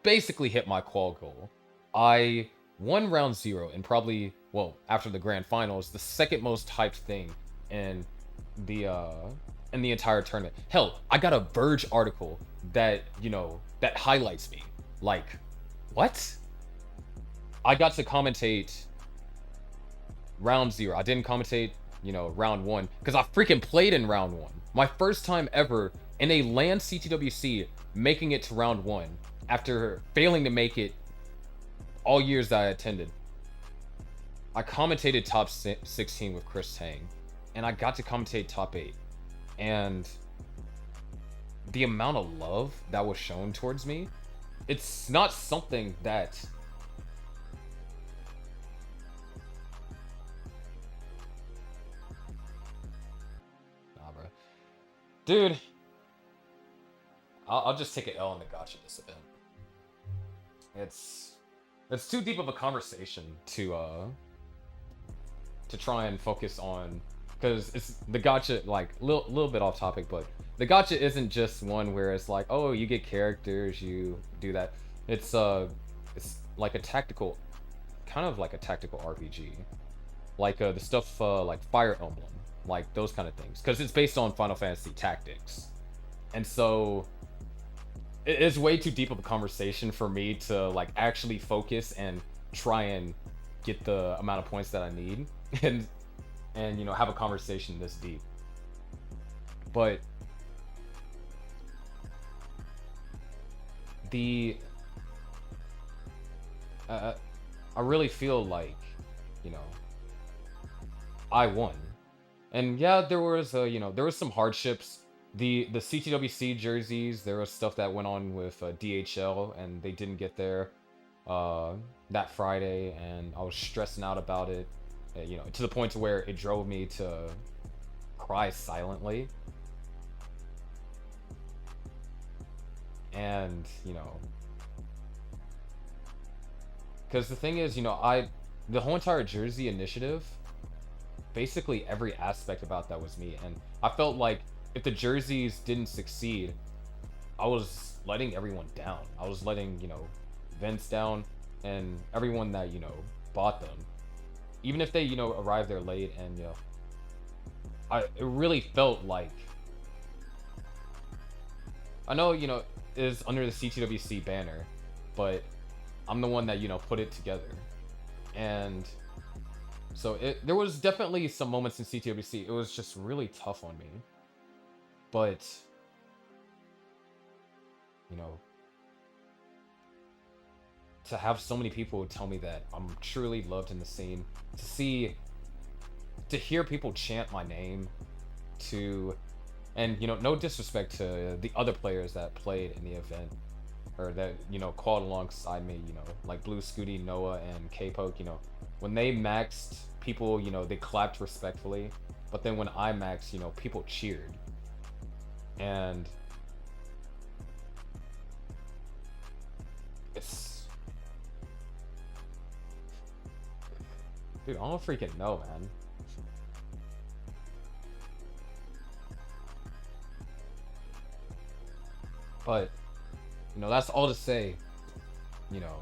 basically hit my qual goal. I won round 0 and probably, well, after the grand finals, the second most hyped thing in the entire tournament. Hell, I got a Verge article that, you know, that highlights me. Like, what? I got to commentate round 0. I didn't commentate, you know, round 1, because I freaking played in round 1. My first time ever in a LAN CTWC making it to round 1 after failing to make it all years that I attended. I commentated top 16 with Chris Tang, and I got to commentate top 8. And the amount of love that was shown towards me, it's not something that dude, I'll just take an L in the gacha this event. It's too deep of a conversation to try and focus on, because it's the gacha, like, little bit off topic, but the gacha isn't just one where it's like, oh, you get characters, you do that. It's like a tactical, kind of like a tactical RPG, like the stuff like Fire Emblem, like those kind of things, because it's based on Final Fantasy Tactics. And so it is way too deep of a conversation for me to, like, actually focus and try and get the amount of points that I need and you know, have a conversation this deep. But I really feel like, you know, I won. And yeah, there was you know, there was some hardships. The CTWC jerseys, there was stuff that went on with DHL, and they didn't get there. that Friday, and I was stressing out about it, you know, to the point to where it drove me to cry silently. And, you know, because the thing is, you know, the whole entire Jersey initiative, basically every aspect about that was me. And I felt like if the jerseys didn't succeed, I was letting everyone down. I was letting, you know, Vince down and everyone that, you know, bought them. Even if they, you know, arrived there late, and, you know, it really felt like, I know, you know, it is under the CTWC banner, but I'm the one that, you know, put it together. And so there was definitely some moments in CTWC. It was just really tough on me. But, you know, to have so many people tell me that I'm truly loved in the scene, to hear people chant my name, and, you know, no disrespect to the other players that played in the event, or that, you know, called alongside me, you know, like Blue Scooty, Noah, and K-Poke, you know, when they maxed, people, you know, they clapped respectfully, but then when I maxed, you know, people cheered. And it's, dude, I don't freaking know, man. But, you know, that's all to say, you know,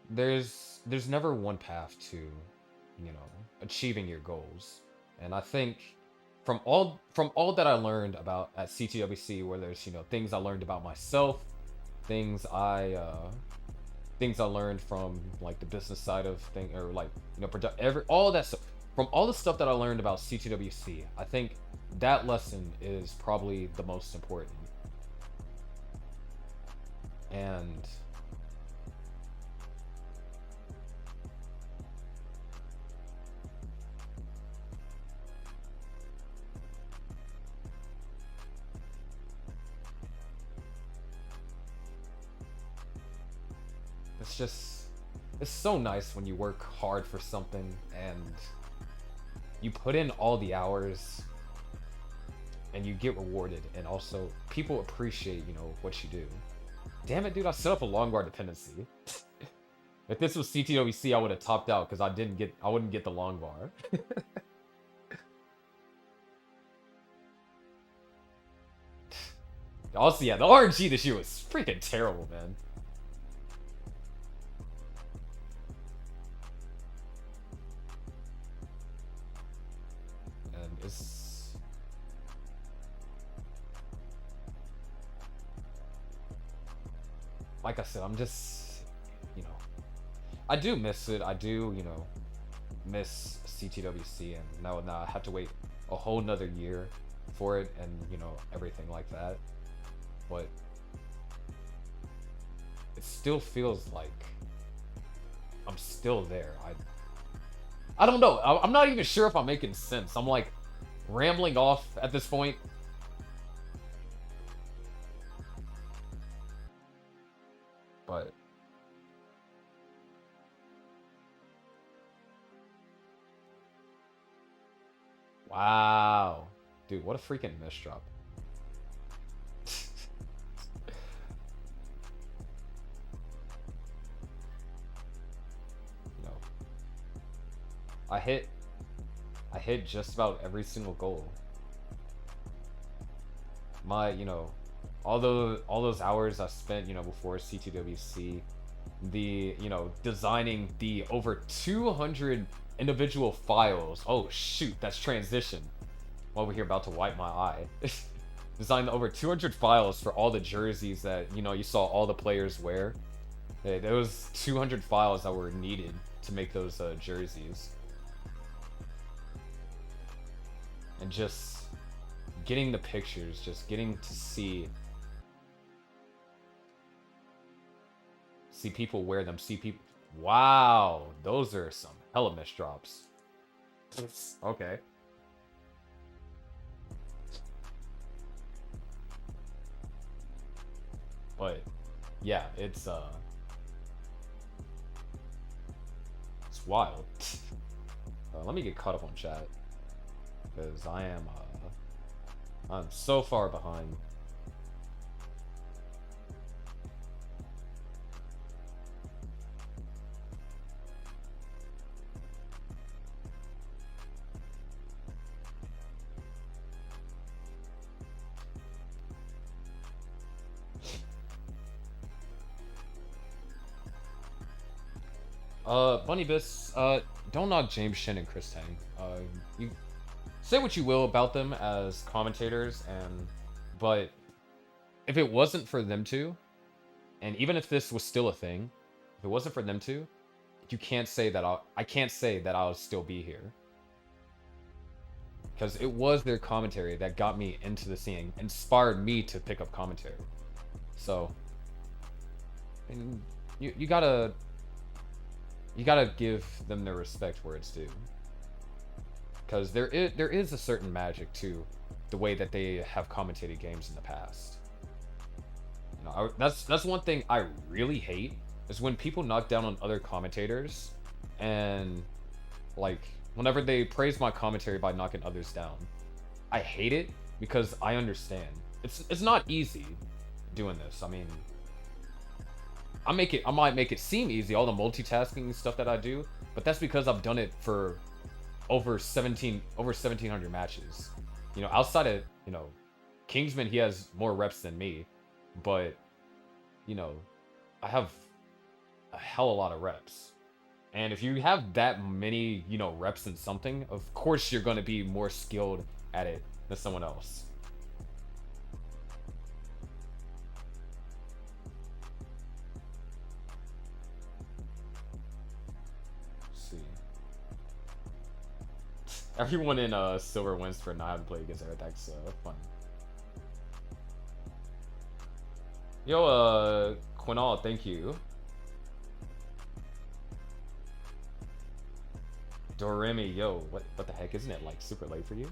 there's never one path to, you know, achieving your goals. And I think from all that I learned about at CTWC, where there's, you know, things I learned about myself, things I learned from, like, the business side of thing, or, like, you know, all that stuff, from all the stuff that I learned about CTWC, I think that lesson is probably the most important. And it's so nice when you work hard for something and you put in all the hours and you get rewarded, and also people appreciate, you know, what you do. Damn it, dude, I set up a long guard dependency. If this was CTWC, I would have topped out because I wouldn't get the long bar. Also, yeah, the RNG this year was freaking terrible, man. And it's, like I said, I'm just, you know, I do miss it. I do, you know, miss CTWC, and now I have to wait a whole nother year for it, and, you know, everything like that. But it still feels like I'm still there. I don't know. I'm not even sure if I'm making sense. I'm, like, rambling off at this point. But wow. Dude, what a freaking misdrop. You know, I hit just about every single goal. You know, all those hours I spent, you know, before CTWC, you know, designing the over 200 individual files. Oh shoot, that's transition. I'm over here about to wipe my eye. Designed over 200 files for all the jerseys that, you know, you saw all the players wear. There was 200 files that were needed to make those jerseys. And just getting the pictures, just getting to see people wear them, see people. Wow, those are some hella misdrops. Okay. But Yeah, it's wild. Let me get caught up on chat because I'm so far behind. Bunny Biss, don't knock James Shin and Chris Tang. You say what you will about them as commentators, but if it wasn't for them two, and even if this was still a thing, if it wasn't for them two, you can't say that I can't say that I'll still be here. Because it was their commentary that got me into the scene, inspired me to pick up commentary. So, I mean, you gotta give them their respect where it's due. Because there is a certain magic to the way that they have commentated games in the past. You know, that's one thing I really hate is when people knock down on other commentators, and like whenever they praise my commentary by knocking others down. I hate it because I understand it's not easy doing this. I mean, I might make it seem easy, all the multitasking stuff that I do, but that's because I've done it for over 1700 matches. You know, outside of, you know, Kingsman, he has more reps than me, but you know, I have a hell of a lot of reps. And if you have that many, you know, reps in something, of course you're going to be more skilled at it than someone else. Everyone in Silver wins for not having played against Eric. That's fun. Yo, Quinal, thank you. Doremi, yo, what the heck? Isn't it like super late for you?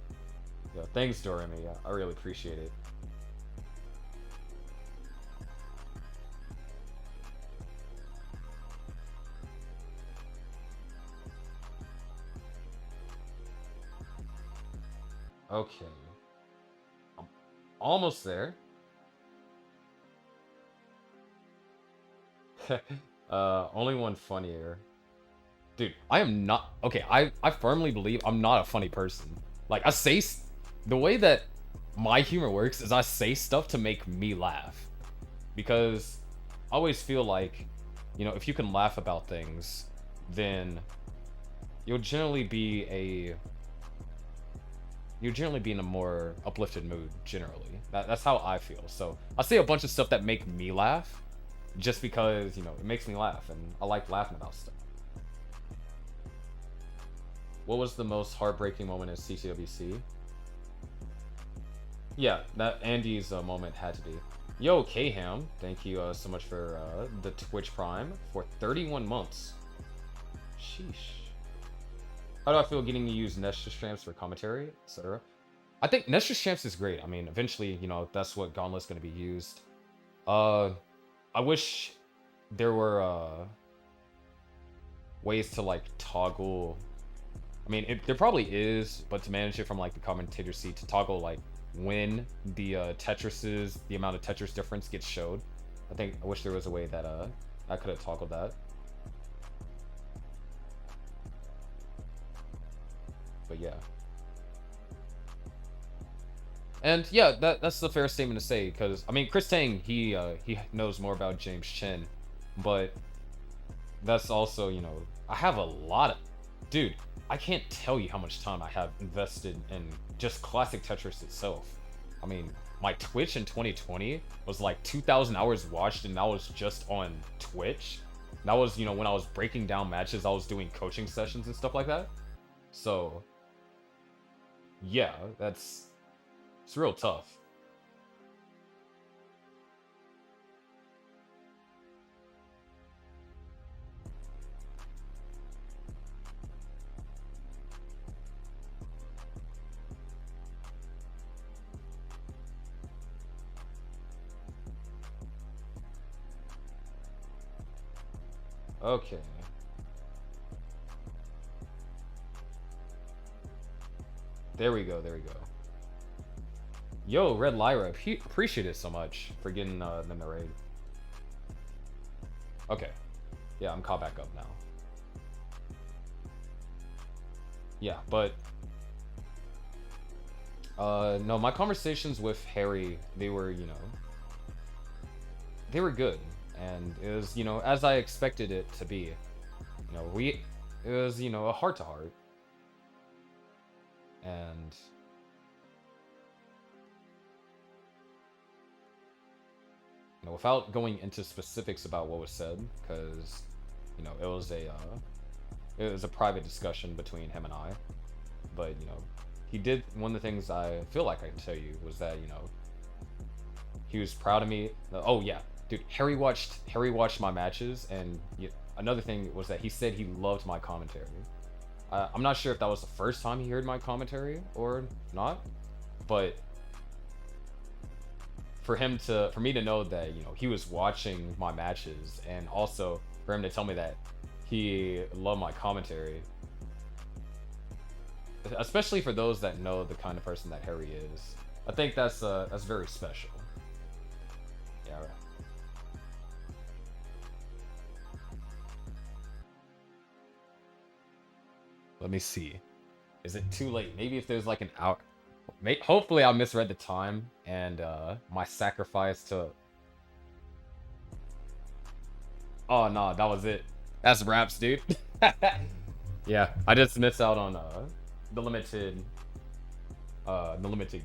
Yo, thanks, Doremi. I really appreciate it. Okay. I'm almost there. Only one funnier. Dude, I am not... Okay, I firmly believe I'm not a funny person. Like, the way that my humor works is I say stuff to make me laugh. Because I always feel like, you know, if you can laugh about things, then you'll generally be in a more uplifted mood, generally. That's how I feel. So I say a bunch of stuff that make me laugh, just because, you know, it makes me laugh, and I like laughing about stuff. What was the most heartbreaking moment in CTWC? Yeah, that Andy's moment had to be. Yo, Kham, thank you so much for the Twitch Prime for 31 months. Sheesh. How do I feel getting to use Nestor Stamps for commentary, etc.? I think Nestor Stamps is great. I mean, eventually, you know, that's what Gauntlet's going to be used. I wish there were ways to like toggle. I mean, there probably is, but to manage it from like the commentator seat, to toggle like when the the amount of Tetris difference gets showed. I wish there was a way that I could have toggled that. But yeah. And yeah, that's the fair statement to say, because I mean, Chris Tang, he knows more about James Chen, but that's also, you know, I have a lot of, dude, I can't tell you how much time I have invested in just classic Tetris itself. I mean, my Twitch in 2020 was like 2,000 hours watched, and that was just on Twitch. That was, you know, when I was breaking down matches, I was doing coaching sessions and stuff like that. So yeah, it's real tough. Okay. There we go, there we go. Yo, Red Lyra, appreciate it so much for getting them the raid. Okay. Yeah, I'm caught back up now. Yeah, but no, my conversations with Harry, they were, you know, they were good, and it was, you know, as I expected it to be. You know, it was, you know, a heart to heart, and you know, without going into specifics about what was said, because you know, it was a private discussion between him and I, but you know, he did one of the things I feel like I can tell you was that, you know, he was proud of me. Oh yeah, dude, Harry watched my matches, and another thing was that he said he loved my commentary. I'm not sure if that was the first time he heard my commentary or not, but for me to know that, you know, he was watching my matches, and also for him to tell me that he loved my commentary, especially for those that know the kind of person that Harry is, I think that's very special. Yeah. Right. Let me see. Is it too late? Maybe if there's like an hour. Hopefully I misread the time and my sacrifice to. Oh no, that was it. That's raps, dude. Yeah, I just missed out on the limited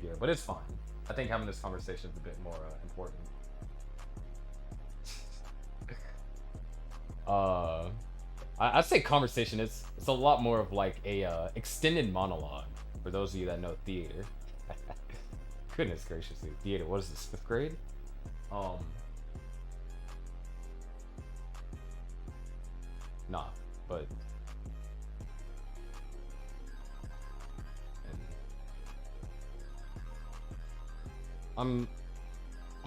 gear, but it's fine. I think having this conversation is a bit more important. I'd say conversation is it's a lot more of like a extended monologue for those of you that know theater. Goodness gracious, dude. Theater, what is this, 5th grade? Nah, but I'm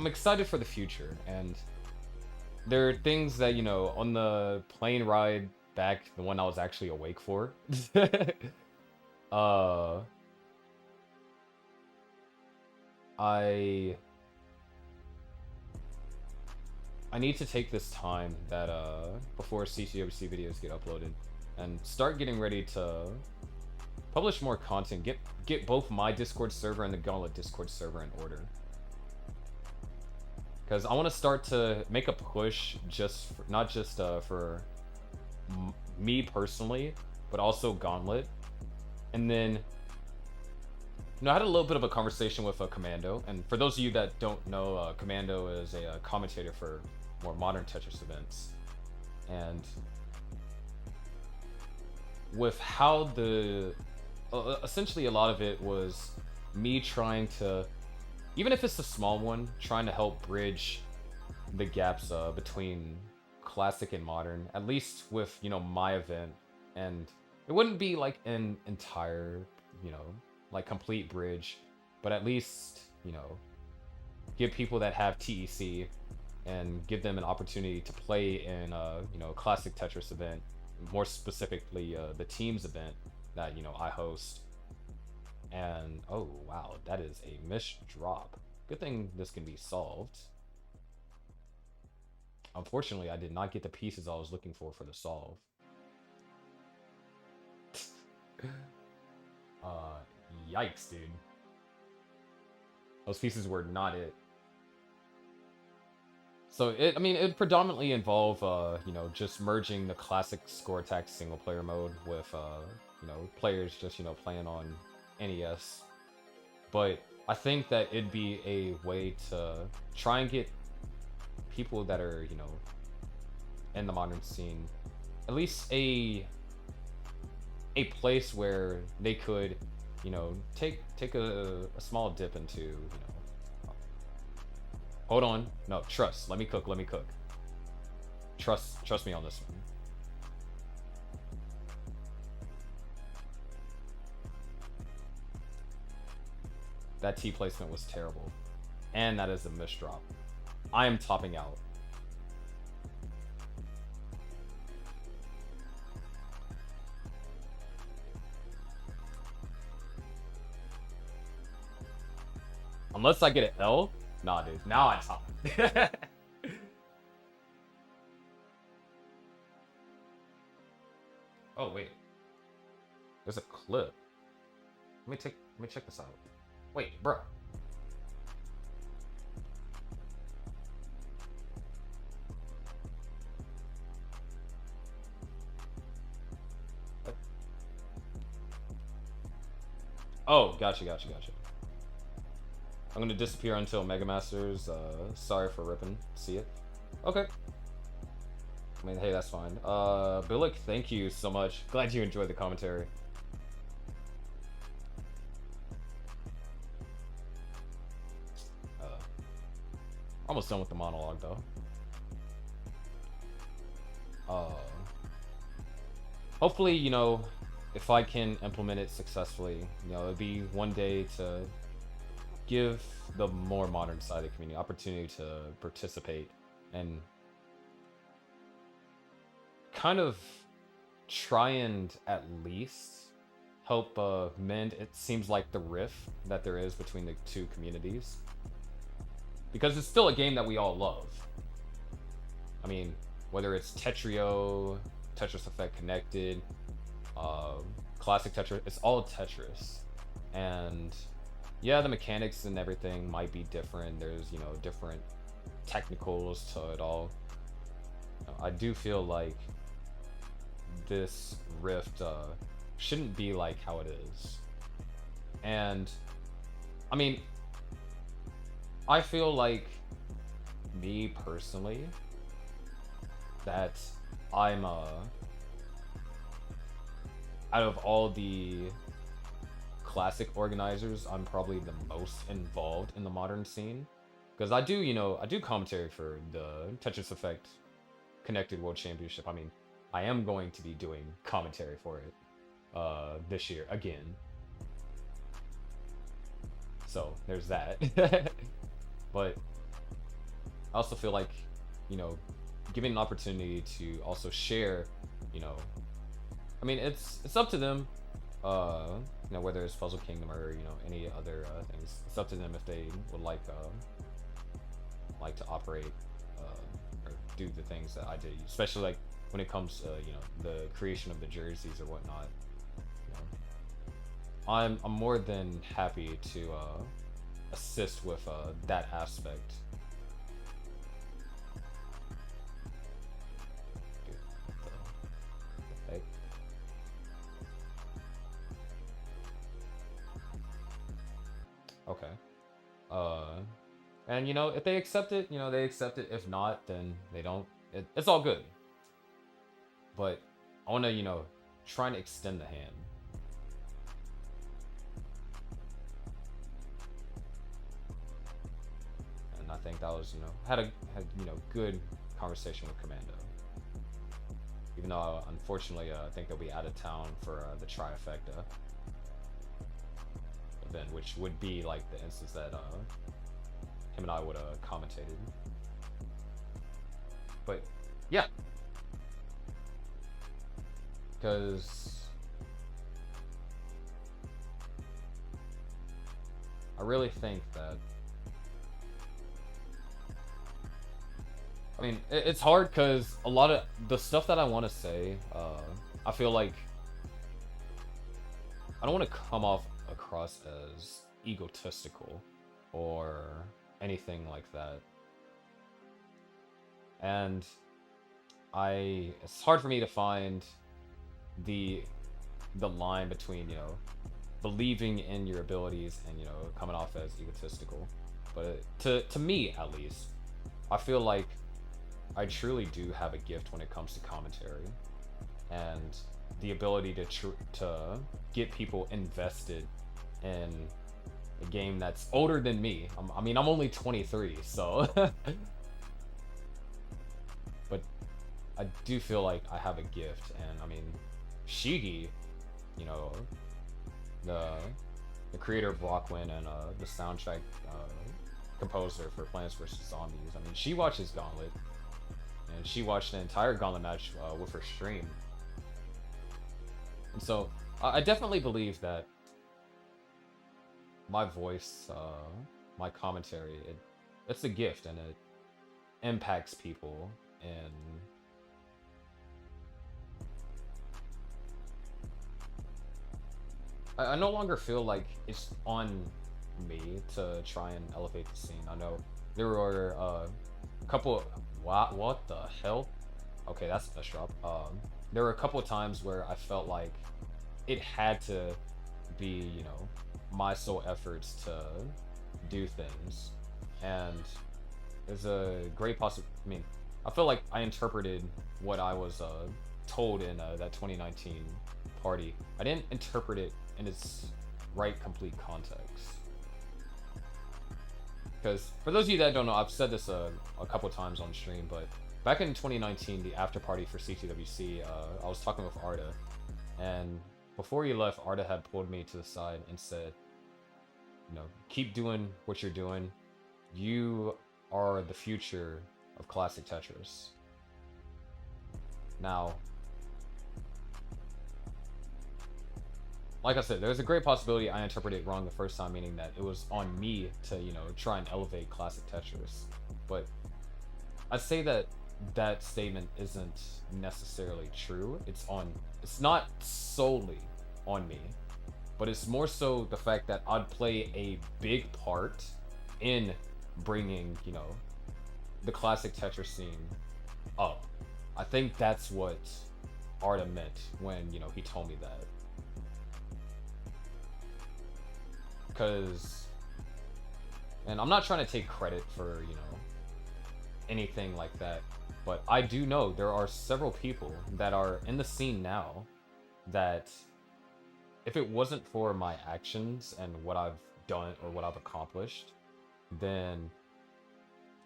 excited for the future, and there are things that, you know, on the plane ride back, the one I was actually awake for. uh I need to take this time that before CTWC videos get uploaded and start getting ready to publish more content, get both my Discord server and the Gauntlet Discord server in order. Because I want to start to make a push just for, not just for me personally, but also Gauntlet. And then, you know, I had a little bit of a conversation with a Commando. And for those of you that don't know, Commando is a commentator for more modern Tetris events. And with how essentially a lot of it was me trying to, even if it's a small one, trying to help bridge the gaps between classic and modern, at least with, you know, my event. And it wouldn't be like an entire, you know, like complete bridge, but at least, you know, give people that have TEC and give them an opportunity to play in you know, a classic Tetris event, more specifically the teams event that, you know, I host. And oh wow, that is a missed drop. Good thing this can be solved. Unfortunately, I did not get the pieces I was looking for the solve. Yikes, dude. Those pieces were not it. So I mean, it predominantly involve, you know, just merging the classic score attack single player mode with, you know, players just, you know, playing on NES. But I think that it'd be a way to try and get people that are, you know, in the modern scene, at least a place where they could, you know, take a small dip into, you know. Hold on, no, trust. Let me cook. Trust me on this one. That T placement was terrible. And that is a misdrop. I am topping out. Unless I get an L? Nah, dude. Now I talk. Oh, wait. There's a clip. Let me check this out. Wait, bro. Oh, gotcha. I'm gonna disappear until Mega Masters. Sorry for ripping. See it? Okay. I mean, hey, that's fine. Billick, thank you so much. Glad you enjoyed the commentary. Almost done with the monologue, though. Hopefully, you know, if I can implement it successfully, you know, it'd be one day to give the more modern side of the community opportunity to participate and kind of try and at least help mend, it seems like, the rift that there is between the two communities. Because it's still a game that we all love. I mean, whether it's Tetrio, Tetris Effect Connected, Classic Tetris, it's all Tetris. And yeah, the mechanics and everything might be different. There's, you know, different technicals to it all. I do feel like this rift shouldn't be like how it is. And I mean, I feel like, me personally, that I'm out of all the classic organizers, I'm probably the most involved in the modern scene. Because I do, you know, I do commentary for the Tetris Effect Connected World Championship. I mean, I am going to be doing commentary for it this year again. So there's that. But I also feel like, you know, giving an opportunity to also share, you know, I mean, it's up to them, you know, whether it's Puzzle Kingdom or, you know, any other things. It's up to them if they would like to operate or do the things that I did, especially like when it comes to, you know, the creation of the jerseys or whatnot. You know, I'm more than happy to assist with that aspect. Dude, the heck? Okay. And you know, if they accept it, you know, they accept it. If not, then they don't. It's all good. But I want to, you know, try and extend the hand. And I think that was, you know, had you know, good conversation with Commando. Even though unfortunately I think they'll be out of town for the Trifecta event, which would be like the instance that him and I would have commentated. But yeah, because I really think that, I mean, it's hard because a lot of the stuff that I want to say, I feel like I don't want to come off across as egotistical or anything like that. And it's hard for me to find the line between, you know, believing in your abilities and, you know, coming off as egotistical. But to me, at least, I feel like I truly do have a gift when it comes to commentary and the ability to get people invested in a game that's older than me. I mean, I'm only 23, so but I do feel like I have a gift. And I mean, Shigi, you know, the creator of Blockwind and the soundtrack composer for Plants vs. Zombies, I mean, she watches Gauntlet, and she watched the entire Gauntlet match with her stream. And so I definitely believe that my voice my commentary, it's a gift and it impacts people, and I no longer feel like it's on me to try and elevate the scene. I know there were a couple. What the hell? Okay, that's a drop. There were a couple of times where I felt like it had to be, you know, my sole efforts to do things, and there's a great I mean, I feel like I interpreted what I was told in that 2019 party. I didn't interpret it in its right, complete context. Because for those of you that don't know, I've said this a couple times on stream, but back in 2019, the after party for CTWC, I was talking with Arda, and before he left, Arda had pulled me to the side and said, you know, keep doing what you're doing. You are the future of classic Tetris. Now, like I said, there's a great possibility I interpreted it wrong the first time, meaning that it was on me to, you know, try and elevate classic Tetris. But I'd say that that statement isn't necessarily true. It's not solely on me, but it's more so the fact that I'd play a big part in bringing, you know, the classic Tetris scene up. I think that's what Arda meant when, you know, he told me that. Because, and I'm not trying to take credit for, you know, anything like that, but I do know there are several people that are in the scene now that if it wasn't for my actions and what I've done or what I've accomplished, then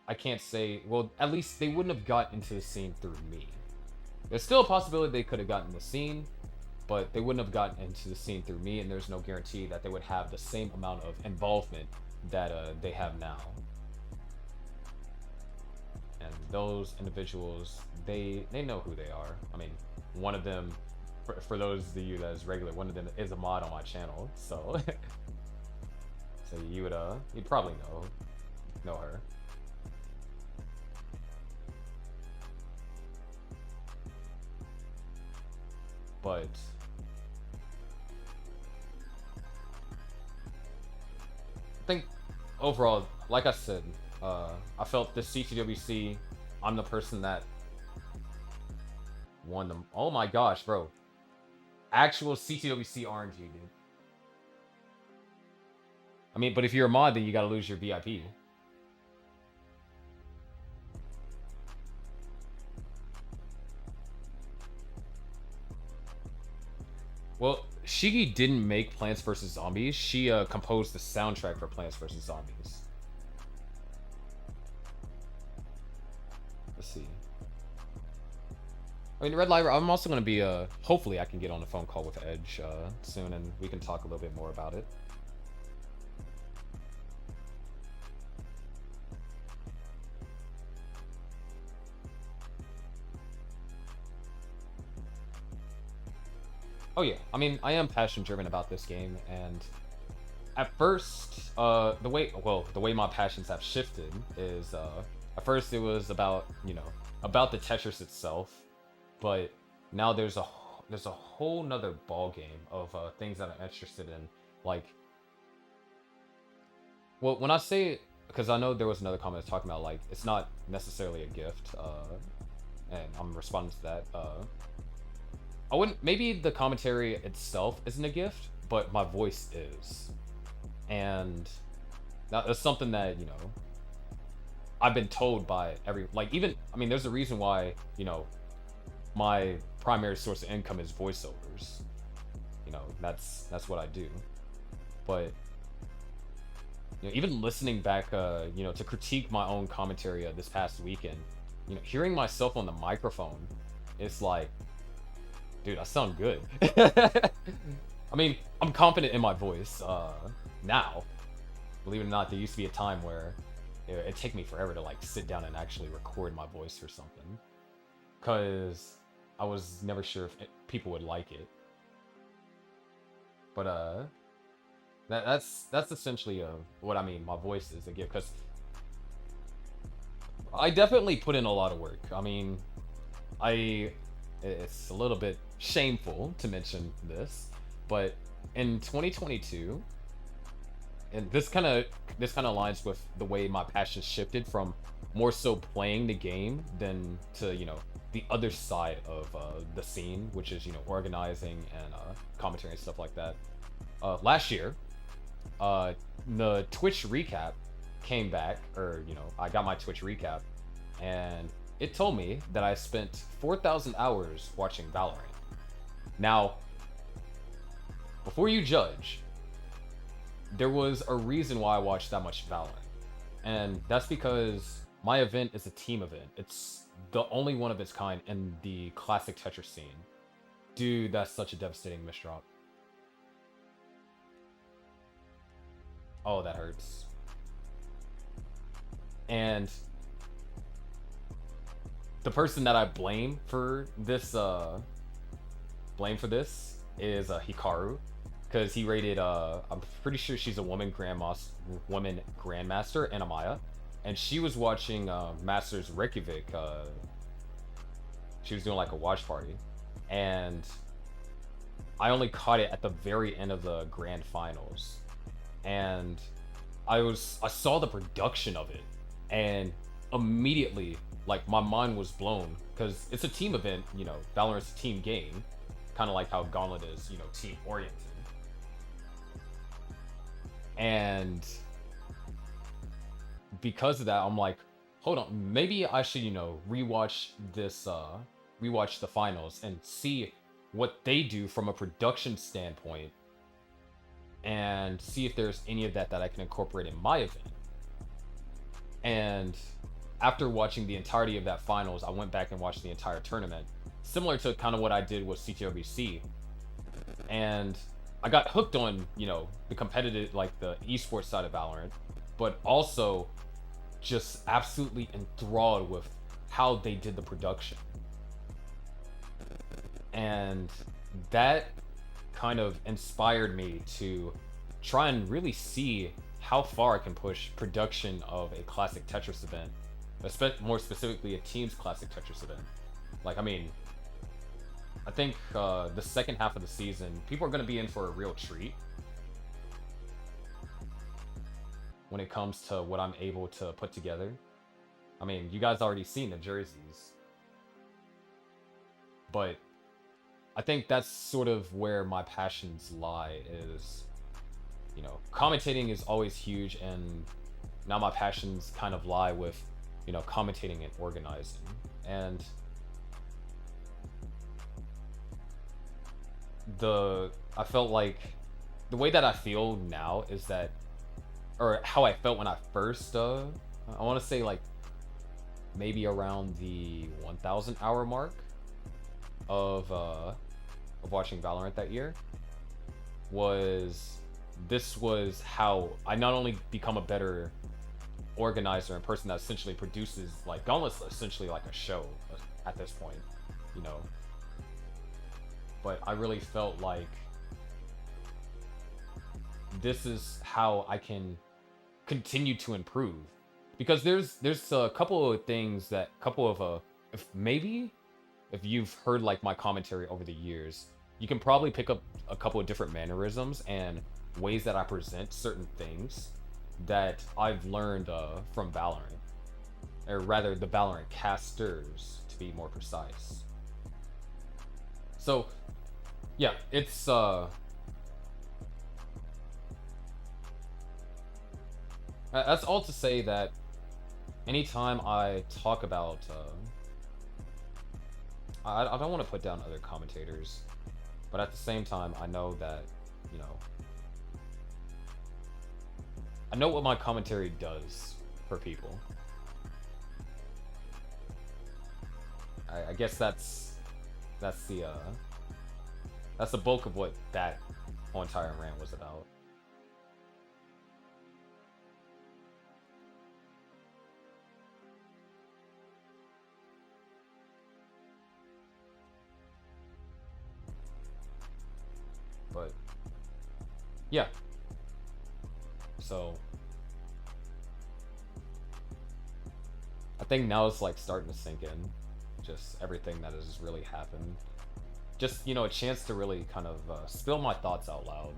I can't say, well, at least they wouldn't have got into the scene through me. There's still a possibility they could have gotten the scene, but they wouldn't have gotten into the scene through me, and there's no guarantee that they would have the same amount of involvement that they have now. And those individuals, they know who they are. I mean, one of them, for those of you that is regular, one of them is a mod on my channel, so so you'd probably know her. But I think overall, like I said, I felt this CTWC, I'm the person that won them. Oh my gosh, bro. Actual CTWC RNG, dude. I mean, but if you're a mod, then you gotta lose your VIP. Well, Shigi didn't make Plants vs. Zombies. She composed the soundtrack for Plants vs. Zombies. Let's see. I mean, Red Light, I'm also going to be, hopefully I can get on a phone call with Edge soon, and we can talk a little bit more about it. Oh yeah, I mean, I am passion driven about this game, and at first, the way my passions have shifted is, at first it was about, you know, about the Tetris itself, but now there's a whole nother ball game of things that I'm interested in, like, well, when I say, because I know there was another comment talking about, like, it's not necessarily a gift, and I'm responding to that, I wouldn't, maybe the commentary itself isn't a gift, but my voice is. And that's something that, you know, I've been told by even, I mean, there's a reason why, you know, my primary source of income is voiceovers. You know, that's what I do. But, you know, even listening back, you know, to critique my own commentary this past weekend, you know, hearing myself on the microphone, it's like, dude, I sound good. I mean, I'm confident in my voice now. Believe it or not, there used to be a time where it'd take me forever to like sit down and actually record my voice or something, because I was never sure if people would like it. But That's essentially what I mean. My voice is a gift because I definitely put in a lot of work. I mean, I it's a little bit shameful to mention this, but in 2022, and this kind of aligns with the way my passion shifted from more so playing the game than to the other side of the scene, which is organizing and commentary and stuff like that. Last year, uh, the Twitch recap came back, or I got my Twitch recap, and it told me that I spent 4,000 hours watching Valorant. Now, before you judge, there was a reason why I watched that much Valorant. And that's because my event is a team event. It's the only one of its kind in the classic Tetris scene. Dude, that's such a devastating misdrop. Oh, that hurts. And the person that I blame for this is Hikaru, because he rated I'm pretty sure she's a woman grandmaster, and Amaya, and she was watching Masters Reykjavik. She was doing like a watch party, and I only caught it at the very end of the grand finals, and I saw the production of it, and immediately like my mind was blown because it's a team event. Valorant's a team game, kind of like how Gauntlet is team oriented. And because of that, I'm like, hold on, maybe I should rewatch the finals and see what they do from a production standpoint, and see if there's any of that I can incorporate in my event. And after watching the entirety of that finals, I went back and watched the entire tournament, similar to kind of what I did with CTWC, and I got hooked on the competitive, like the esports side of Valorant, but also just absolutely enthralled with how they did the production. And that kind of inspired me to try and really see how far I can push production of a classic Tetris event, more specifically a team's classic Tetris event. Like, I mean, I think the second half of the season, people are going to be in for a real treat when it comes to what I'm able to put together. I mean, you guys already seen the jerseys, but I think that's sort of where my passions lie. Is commentating is always huge, and now my passions kind of lie with commentating and organizing. And I felt like the way that I feel now is that, or how I felt when I first I want to say like maybe around the 1,000 hour mark of watching Valorant that year, was how I not only become a better organizer and person that essentially produces, like, Gauntlet's essentially like a show at this point, but I really felt like this is how I can continue to improve, because there's a couple of things if you've heard like my commentary over the years, you can probably pick up a couple of different mannerisms and ways that I present certain things that I've learned from Valorant, or rather the Valorant casters, to be more precise. So yeah, it's that's all to say that anytime I talk about I don't want to put down other commentators, but at the same time I know that I know what my commentary does for people. I guess that's the bulk of what that whole entire rant was about. But yeah, So I think now it's like starting to sink in, just everything that has really happened. Just, you know, a chance to really kind of spill my thoughts out loud.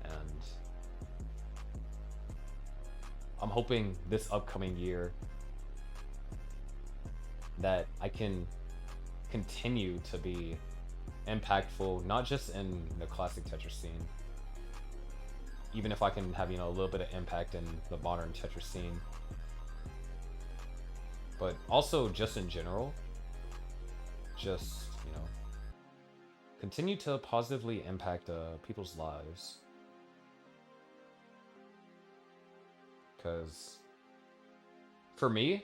And I'm hoping this upcoming year that I can continue to be impactful, not just in the classic Tetris scene, even if I can have, you know, a little bit of impact in the modern Tetris scene, but also just in general, just, you know, continue to positively impact people's lives. Because for me,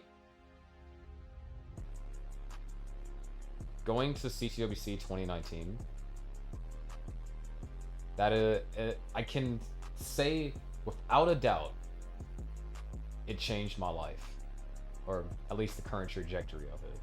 going to CTWC 2019, that I can say without a doubt it changed my life, or at least the current trajectory of it.